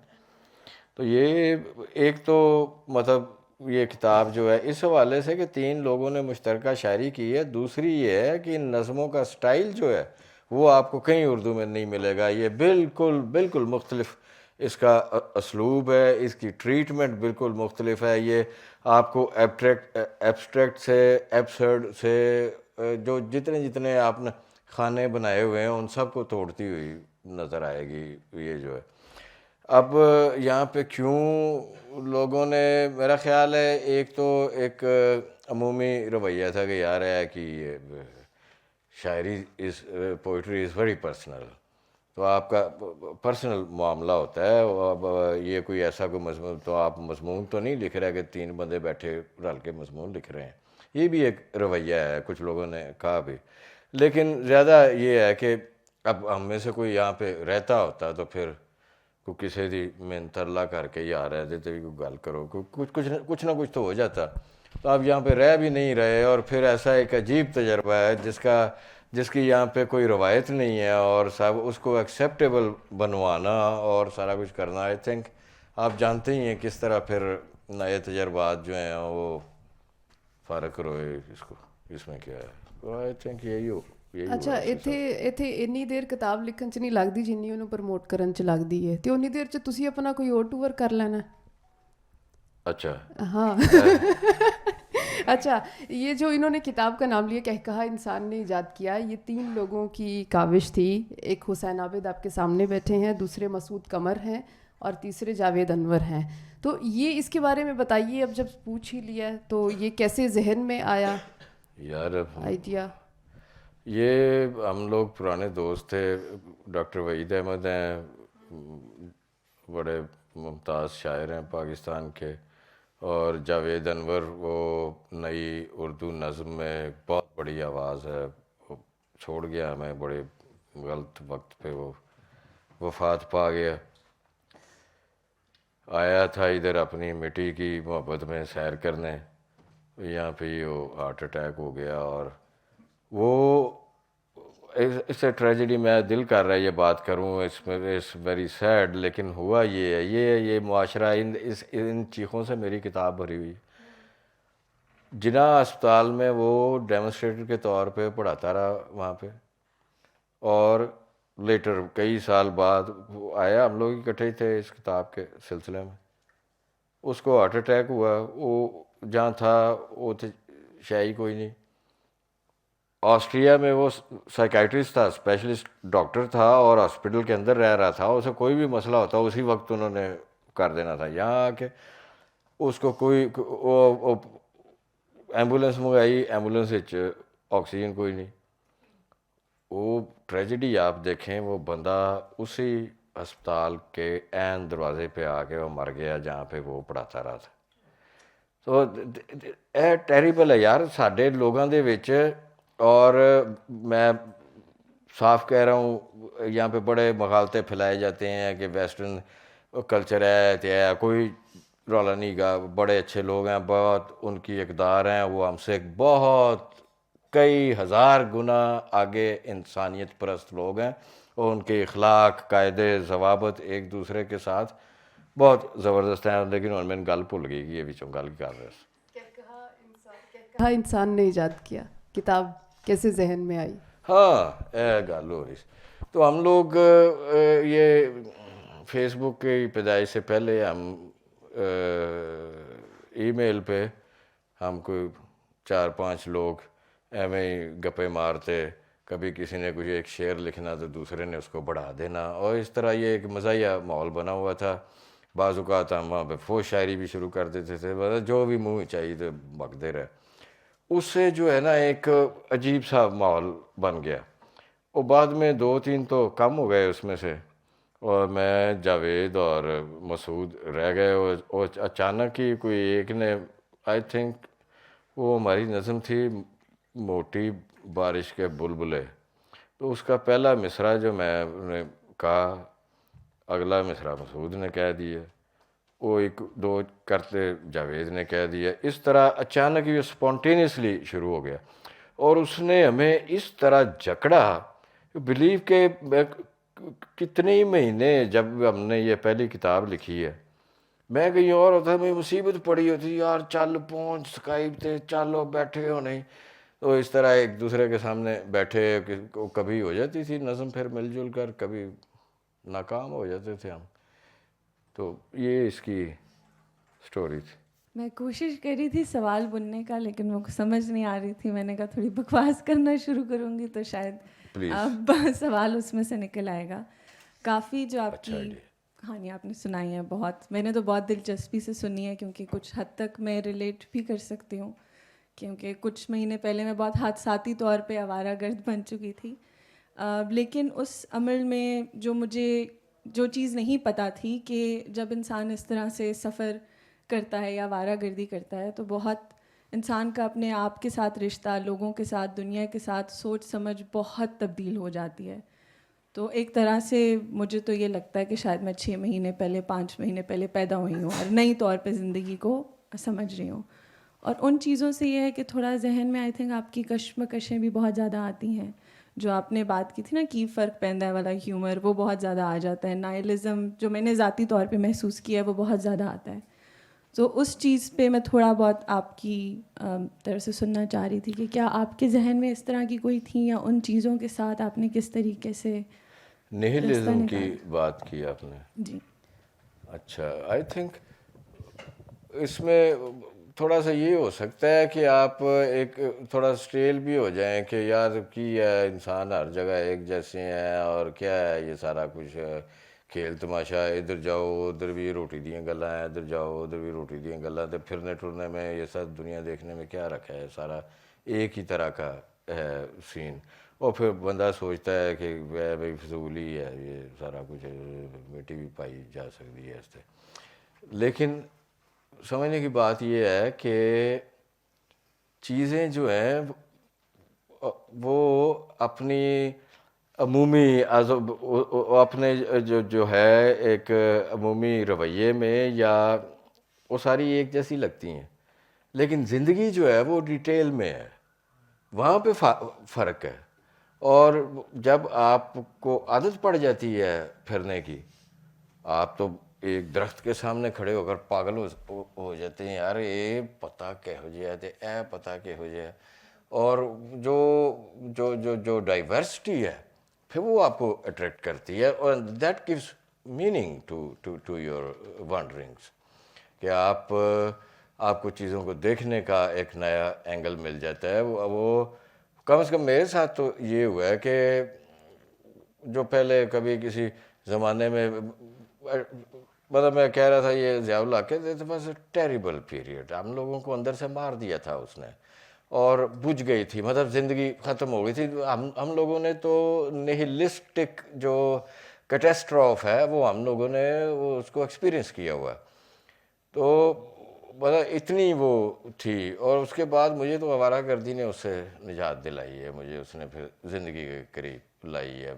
تو یہ ایک تو مطلب یہ کتاب جو ہے اس حوالے سے کہ 3 لوگوں نے مشترکہ شاعری کی ہے. دوسری یہ ہے کہ ان نظموں کا سٹائل جو ہے وہ آپ کو کہیں اردو میں نہیں ملے گا. یہ بالکل مختلف اس کا اسلوب ہے، اس کی ٹریٹمنٹ بالکل مختلف ہے. یہ آپ کو ایبسٹریکٹ سے ایبسرڈ سے جو جتنے آپ نے خانے بنائے ہوئے ہیں ان سب کو توڑتی ہوئی نظر آئے گی. یہ جو ہے اب یہاں پہ کیوں لوگوں نے، میرا خیال ہے ایک تو ایک عمومی رویہ تھا کہ یار ہے کہ شاعری پوئٹری از ویری پرسنل، تو آپ کا پرسنل معاملہ ہوتا ہے. اب یہ کوئی ایسا کوئی مضمون تو آپ مضمون تو نہیں لکھ رہے کہ 3 بندے بیٹھے رل کے مضمون لکھ رہے ہیں. یہ بھی ایک رویہ ہے، کچھ لوگوں نے کہا بھی. لیکن زیادہ یہ ہے کہ اب ہم میں سے کوئی یہاں پہ رہتا ہوتا تو پھر کوئی کسی دی محنت ترلا کر کے یا رہ دیتے بھی کوئی گل کرو، کچھ نہ کچھ تو ہو جاتا. تو آپ یہاں پہ رہ بھی نہیں رہے، اور پھر ایسا ایک عجیب تجربہ ہے جس کی یہاں پہ کوئی روایت نہیں ہے، اور سب اس کو ایکسیپٹیبل بنوانا اور سارا کچھ کرنا. آئی تھنک آپ جانتے ہی ہیں کس طرح پھر نئے تجربات جو ہیں وہ فارق روئے اس میں کیا ہے. آئی تھنک یہی اچھا ਇੱਥੇ ਇੰਨੀ ਦੇਰ ਕਿਤਾਬ ਲਿਖਣ 'ਚ ਨਹੀਂ ਲੱਗਦੀ ਜਿੰਨੀ ਉਹਨੂੰ ਪ੍ਰਮੋਟ ਕਰਨ 'ਚ ਲੱਗਦੀ ਹੈ, ਤੇ ਉਨੀ ਦੇਰ 'ਚ ਤੁਸੀਂ ਆਪਣਾ ਕੋਈ ਹੋਰ ਟੂਰ ਕਰ ਲੈਣਾ. اچھا ہاں اچھا، یہ جو انہوں نے کتاب کا نام لیا کہا انسان نے ایجاد کیا، یہ 3 لوگوں کی کاوش تھی. ایک حسین عابد آپ کے سامنے بیٹھے ہیں، دوسرے مسعود قمر ہیں، اور تیسرے جاوید انور ہیں. تو یہ اس کے بارے میں بتائیے، اب جب پوچھ ہی لیا تو یہ کیسے ذہن میں آیا یار آئیڈیا؟ یہ ہم لوگ پرانے دوست تھے. ڈاکٹر وحید احمد ہیں، بڑے ممتاز شاعر ہیں پاکستان کے، اور جاوید انور وہ نئی اردو نظم میں بہت بڑی آواز ہے. وہ چھوڑ گیا ہمیں بڑے غلط وقت پہ، وہ وفات پا گیا. آیا تھا ادھر اپنی مٹی کی محبت میں سیر کرنے، یہاں پہ ہی وہ ہارٹ اٹیک ہو گیا. اور وہ اس سے ٹریجڈی، میں دل کر رہا ہے یہ بات کروں، اس ویری سیڈ، لیکن ہوا یہ ہے. یہ معاشرہ ان چیخوں سے میری کتاب بھری ہوئی. جناح اسپتال میں وہ ڈیمونسٹریٹر کے طور پہ پڑھاتا رہا وہاں پہ، اور لیٹر کئی سال بعد وہ آیا، ہم لوگ اکٹھے تھے اس کتاب کے سلسلے میں. اس کو ہارٹ اٹیک ہوا. وہ جہاں تھا وہ شاعری کوئی نہیں. آسٹریا میں وہ سائیکائٹرسٹ تھا، اسپیشلسٹ ڈاکٹر تھا، اور ہاسپٹل کے اندر رہ رہا تھا. اسے کوئی بھی مسئلہ ہوتا اسی وقت انہوں نے کر دینا تھا. یہاں آ کے اس کو کوئی ایمبولینس منگائی, ایمبولینس آکسیجن کوئی نہیں. وہ ٹریجڈی آپ دیکھیں, وہ بندہ اسی ہسپتال کے عین دروازے پہ آ کے وہ مر گیا جہاں پہ وہ پڑھاتا رہا تھا. تو یہ ٹیریبل ہے یار ساڈے لوگوں دے وچ. اور میں صاف کہہ رہا ہوں, یہاں پہ بڑے مغالطے پھیلائے جاتے ہیں کہ ویسٹرن کلچر ہے تو ہے, کوئی رولا نہیں گا. بڑے اچھے لوگ ہیں, بہت ان کی اقدار ہیں, وہ ہم سے بہت کئی ہزار گنا آگے انسانیت پرست لوگ ہیں, اور ان کے اخلاق قاعدے ضوابط ایک دوسرے کے ساتھ بہت زبردست ہیں. لیکن ان میں گل بھول گئی کہ یہ بھی گل کر رہے کہا انسان نے ایجاد کیا, کتاب کیسے ذہن میں آئی؟ ہاں گل ہو رہی. تو ہم لوگ یہ فیس بک کی پیدائش سے پہلے ہم ای میل پہ ہم کوئی 4-5 لوگ ایویں ہی گپے مارتے. کبھی کسی نے کچھ ایک شعر لکھنا تو دوسرے نے اس کو بڑھا دینا, اور اس طرح یہ ایک مزاحیہ ماحول بنا ہوا تھا. بعض اوقات ہم وہاں پہ فوش شاعری بھی شروع کر دیتے تھے, جو بھی منہ چاہیے تو بکتے رہے. اس سے جو ہے نا ایک عجیب سا ماحول بن گیا. اور بعد میں 2-3 تو کم ہو گئے اس میں سے, اور میں جاوید اور مسعود رہ گئے. اور اچانک ہی کوئی ایک نے, آئی تھنک وہ ہماری نظم تھی موٹی بارش کے بلبلے, تو اس کا پہلا مصرع جو میں نے کہا, اگلا مصرع مسعود نے کہہ دیا, وہ 1-2 کرتے جاوید نے کہہ دیا. اس طرح اچانک یہ اسپونٹینیسلی شروع ہو گیا, اور اس نے ہمیں اس طرح جکڑا بلیو کہ کتنے ہی مہینے جب ہم نے یہ پہلی کتاب لکھی ہے, میں کہیں اور ہوتا میں مصیبت پڑی ہوتی یار, چل پہنچ اسکائپ تے چلو بیٹھے ہو نہیں. تو اس طرح ایک دوسرے کے سامنے بیٹھے, کبھی ہو جاتی تھی نظم پھر مل جل کر, کبھی ناکام ہو جاتے تھے ہم. تو یہ اس کی سٹوری تھی. میں کوشش کر رہی تھی سوال بننے کا, لیکن وہ سمجھ نہیں آ رہی تھی. میں نے کہا تھوڑی بکواس کرنا شروع کروں گی تو شاید اب سوال اس میں سے نکل آئے گا. کافی جو آپ کی کہانی آپ نے سنائی ہے, بہت میں نے تو بہت دلچسپی سے سنی ہے, کیونکہ کچھ حد تک میں ریلیٹ بھی کر سکتی ہوں, کیونکہ کچھ مہینے پہلے میں بہت حادثاتی طور پہ آوارہ گرد بن چکی تھی. لیکن اس عمل میں جو چیز نہیں پتہ تھی کہ جب انسان اس طرح سے سفر کرتا ہے یا آوارہ گردی کرتا ہے تو بہت انسان کا اپنے آپ کے ساتھ رشتہ, لوگوں کے ساتھ, دنیا کے ساتھ سوچ سمجھ بہت تبدیل ہو جاتی ہے. تو ایک طرح سے مجھے تو یہ لگتا ہے کہ شاید میں 6 مہینے پہلے 5 مہینے پہلے پیدا ہوئی ہوں اور نئی طور پہ زندگی کو سمجھ رہی ہوں. اور ان چیزوں سے یہ ہے کہ تھوڑا ذہن میں آئی تھنک آپ کی کشمکشیں بھی بہت زیادہ آتی ہیں. جو آپ نے بات کی تھی نا کی فرق پیندا ہے والا ہیومر, وہ بہت زیادہ آ جاتا ہے. نائلزم جو میں نے ذاتی طور پہ محسوس کیا ہے وہ بہت زیادہ آتا ہے. تو اس چیز پہ میں تھوڑا بہت آپ کی طرف سے سننا چاہ رہی تھی کہ کیا آپ کے ذہن میں اس طرح کی کوئی تھیں, یا ان چیزوں کے ساتھ آپ نے کس طریقے سے نہیلزم کی بات کی آپ نے. جی اچھا, آئی تھنک اس میں تھوڑا سا یہ ہو سکتا ہے کہ آپ ایک تھوڑا اسٹیل بھی ہو جائیں کہ یار کی ہے, انسان ہر جگہ ایک جیسے ہیں, اور کیا ہے یہ سارا کچھ کھیل تماشا, ادھر جاؤ ادھر بھی روٹی دیاں گلاں ہیں, ادھر جاؤ ادھر بھی روٹی دیاں گلاں, تو پھرنے ٹرنے میں یہ سب دنیا دیکھنے میں کیا رکھا ہے, سارا ایک ہی طرح کا ہے سین. اور پھر بندہ سوچتا ہے کہ بھائی فضول ہی ہے یہ سارا کچھ, مٹی بھی پائی جا سکتی ہے اس سے. لیکن سمجھنے کی بات یہ ہے کہ چیزیں جو ہیں وہ اپنی عمومی اپنے جو ہے ایک عمومی رویے میں یا وہ ساری ایک جیسی لگتی ہیں, لیکن زندگی جو ہے وہ ڈیٹیل میں ہے, وہاں پہ فرق ہے. اور جب آپ کو عادت پڑ جاتی ہے پھرنے کی, آپ تو ایک درخت کے سامنے کھڑے ہو کر پاگل ہو جاتے ہیں, یار یہ پتہ کہو جہا تے اے پتہ کہو جہا. اور جو ڈائیورسٹی ہے پھر وہ آپ کو اٹریکٹ کرتی ہے, اور that gives meaning to your wanderings, کہ آپ کو چیزوں کو دیکھنے کا ایک نیا اینگل مل جاتا ہے. وہ کم از کم میرے ساتھ تو یہ ہوا ہے کہ جو پہلے کبھی کسی زمانے میں مطلب میں کہہ رہا تھا یہ ضیاء اللہ کہ it was a terrible period, ہم لوگوں کو اندر سے مار دیا تھا اس نے، اور بجھ گئی تھی، مطلب زندگی ختم ہو گئی تھی. ہم لوگوں نے تو نیہلسٹک جو کیٹاسٹروف ہے وہ ہم لوگوں نے اس کو ایکسپیرئنس کیا ہوا ہے. تو مطلب اتنی وہ تھی. اور اس کے بعد مجھے تو آوارہ گردی نے اس سے نجات دلائی ہے، مجھے اس نے پھر زندگی کے قریب لائی ہے.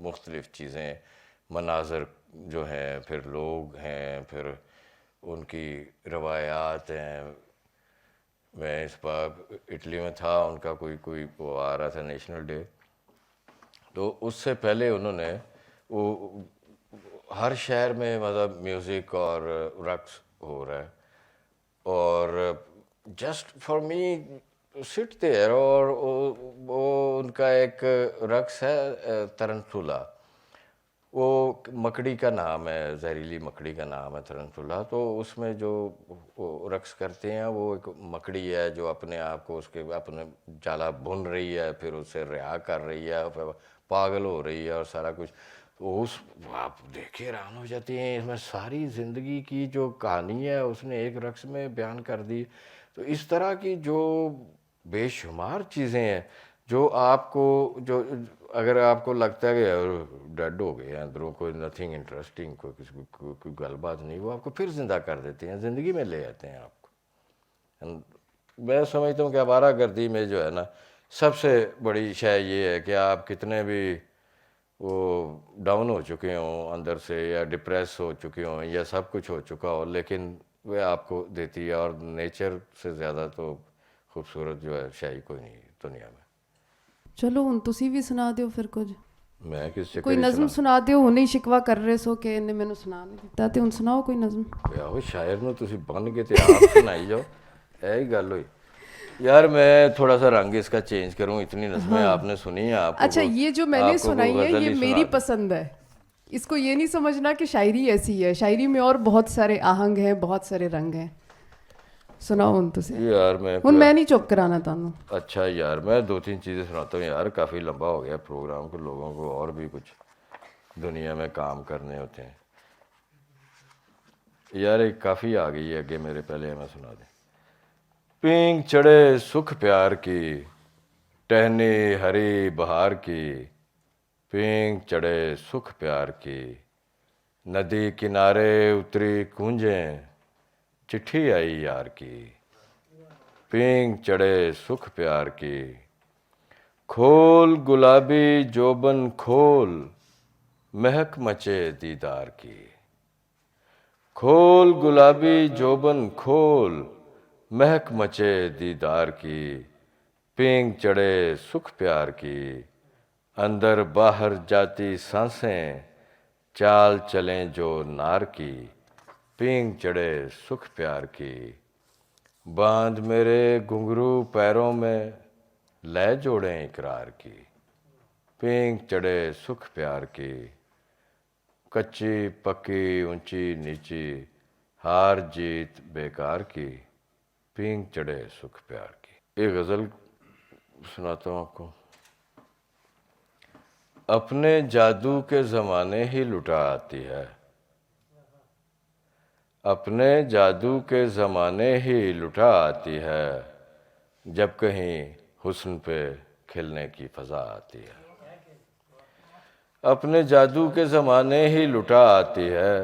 مختلف چیزیں، مناظر جو ہیں، پھر لوگ ہیں، پھر ان کی روایات ہیں. میں اس بار اٹلی میں تھا، ان کا کوئی وہ آ رہا تھا نیشنل ڈے، تو اس سے پہلے انہوں نے وہ ہر شہر میں مطلب میوزک اور رقص ہو رہا ہے، اور جسٹ فار می سٹ دیئر. اور وہ ان کا ایک رقص ہے ترنتولا، وہ مکڑی کا نام ہے، زہریلی مکڑی کا نام ہے ترنتولا. تو اس میں جو وہ رقص کرتے ہیں وہ ایک مکڑی ہے جو اپنے آپ کو اس کے اپنے جالا بن رہی ہے، پھر اسے رہا کر رہی ہے، پھر پاگل ہو رہی ہے اور سارا کچھ. تو آپ دیکھے حیران ہو جاتے ہیں، اس میں ساری زندگی کی جو کہانی ہے اس نے ایک رقص میں بیان کر دی. تو اس طرح کی جو بے شمار چیزیں ہیں جو آپ کو، جو اگر آپ کو لگتا ہے کہ ڈیڈ ہو گئے ہیں اندروں، کوئی نتھنگ انٹرسٹنگ، کوئی گل بات نہیں، وہ آپ کو پھر زندہ کر دیتے ہیں، زندگی میں لے آتے ہیں آپ کو. میں سمجھتا ہوں کہ آوارہ گردی میں جو ہے نا سب سے بڑی شے یہ ہے کہ آپ کتنے بھی وہ ڈاؤن ہو چکے ہوں اندر سے، یا ڈپریس ہو چکے ہوں، یا سب کچھ ہو چکا ہو، لیکن وہ آپ کو دیتی ہے. اور نیچر سے زیادہ تو خوبصورت جو ہے شے کوئی نہیں دنیا میں. چلو ہن تسی بھی سنا دیو پھر کچھ، میں کس سے کوئی نظم سنا دیو. ہن ہی شکوا کر رہے سو کہ انہیں مینوں سنا نہیں دیتا، تے ہن سناؤ کوئی نظم. آہو شاعر نو تسی بن کے تے آپ سنائی جاؤ، یہی گل ہوئی. یار میں تھوڑا سا رنگ اس کا چینج کروں، اتنی نظمیں آپ نے سنی ہیں. آپ اچھا یہ جو میں نے سنائی ہے یہ میری پسند ہے، اس کو یہ نہیں سمجھنا کہ شاعری ایسی ہے. شاعری میں اور بہت سارے آہنگ ہیں، بہت سارے رنگ ہیں. سناؤ ہن تسی. یار ہن میں نہیں چپ کرانا تانوں. اچھا یار میں 2-3 چیزیں سناتا ہوں یار، کافی لمبا ہو گیا پروگرام کو، لوگوں کو اور بھی کچھ دنیا میں کام کرنے ہوتے ہیں. یار ایک کافی آ گئی ہے آگے میرے، پہلے میں سنا دیں. پینگ چڑھے سکھ پیار کی، ٹہنی ہری بہار کی. پینگ چڑھے سکھ پیار کی، ندی کنارے اتری کونجیں، چٹھی آئی یار کی. پینگ چڑھے سکھ پیار کی، کھول گلابی جوبن کھول، مہک مچے دیدار کی. کھول گلابی جوبن کھول، مہک مچے دیدار کی. پینگ چڑھے سکھ پیار کی، اندر باہر جاتی سانسیں، چال چلیں جو نار کی. پینگ چڑھے سکھ پیار کی، باندھ میرے گھنگرو پیروں میں، لے جوڑیں اقرار کی. پینگ چڑھے سکھ پیار کی، کچی پکی اونچی نیچی، ہار جیت بیکار کی. پینگ چڑھے سکھ پیار کی. ایک غزل سناتا ہوں آپ کو. اپنے جادو کے زمانے ہی لٹا آتی ہے، اپنے جادو کے زمانے ہی لٹا آتی ہے، جب کہیں حسن پہ کھلنے کی فضا آتی ہے. اپنے جادو کے زمانے ہی لٹا آتی ہے،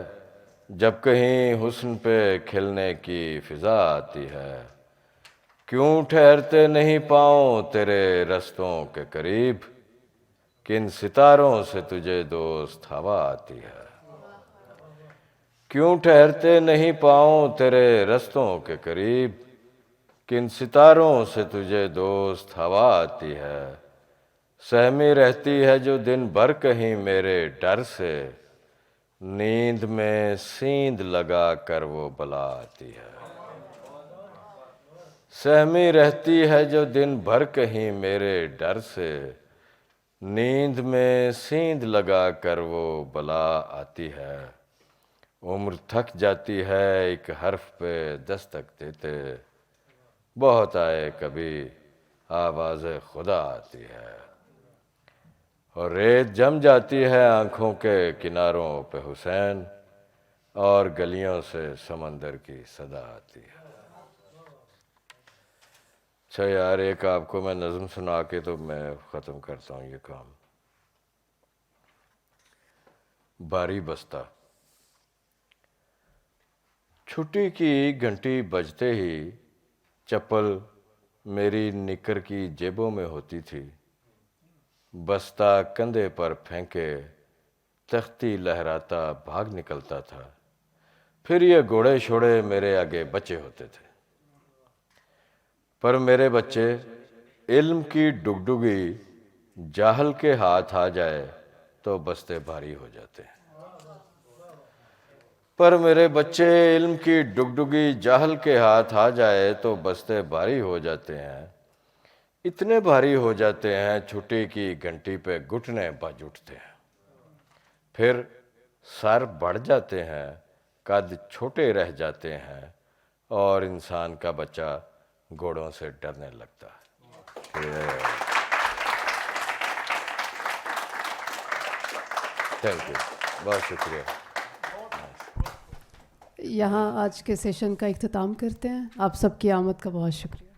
جب کہیں حسن پہ کھلنے کی فضا آتی ہے. کیوں ٹھہرتے نہیں پاؤں تیرے رستوں کے قریب، کن ستاروں سے تجھے دوست ہوا آتی ہے. کیوں ٹھہرتے نہیں پاؤں تیرے رستوں کے قریب، کن ستاروں سے تجھے دوست ہوا آتی ہے. سہمی رہتی ہے جو دن بھر کہیں میرے ڈر سے، نیند میں سیند لگا کر وہ بلا آتی ہے. سہمی رہتی ہے جو دن بھر کہیں میرے ڈر سے، نیند میں سیند لگا کر وہ بلا آتی ہے. عمر تھک جاتی ہے ایک حرف پہ دستک دیتے، بہت آئے کبھی آواز خدا آتی ہے. اور ریت جم جاتی ہے آنکھوں کے کناروں پہ حسین، اور گلیوں سے سمندر کی صدا آتی ہے. اچھا یار ایک آپ کو میں نظم سنا کے تو میں ختم کرتا ہوں یہ کام. باری بستہ. چھٹی کی گھنٹی بجتے ہی چپل میری نکر کی جیبوں میں ہوتی تھی. بستہ کندھے پر پھینکے تختی لہراتا بھاگ نکلتا تھا. پھر یہ گھوڑے شوڑے میرے آگے بچے ہوتے تھے. پر میرے بچے علم کی ڈگڈگی جاہل کے ہاتھ آ جائے تو بستے بھاری ہو جاتے ہیں. پر میرے بچے علم کی ڈگڈگی جاہل کے ہاتھ آ جائے تو بستے بھاری ہو جاتے ہیں. اتنے بھاری ہو جاتے ہیں چھٹی کی گھنٹی پہ گھٹنے بج اٹھتے ہیں. پھر سر بڑھ جاتے ہیں، قد چھوٹے رہ جاتے ہیں اور انسان کا بچہ گھوڑوں سے ڈرنے لگتا ہے. تھینک یو، بہت شکریہ. یہاں آج کے سیشن کا اختتام کرتے ہیں. آپ سب کی آمد کا بہت شکریہ.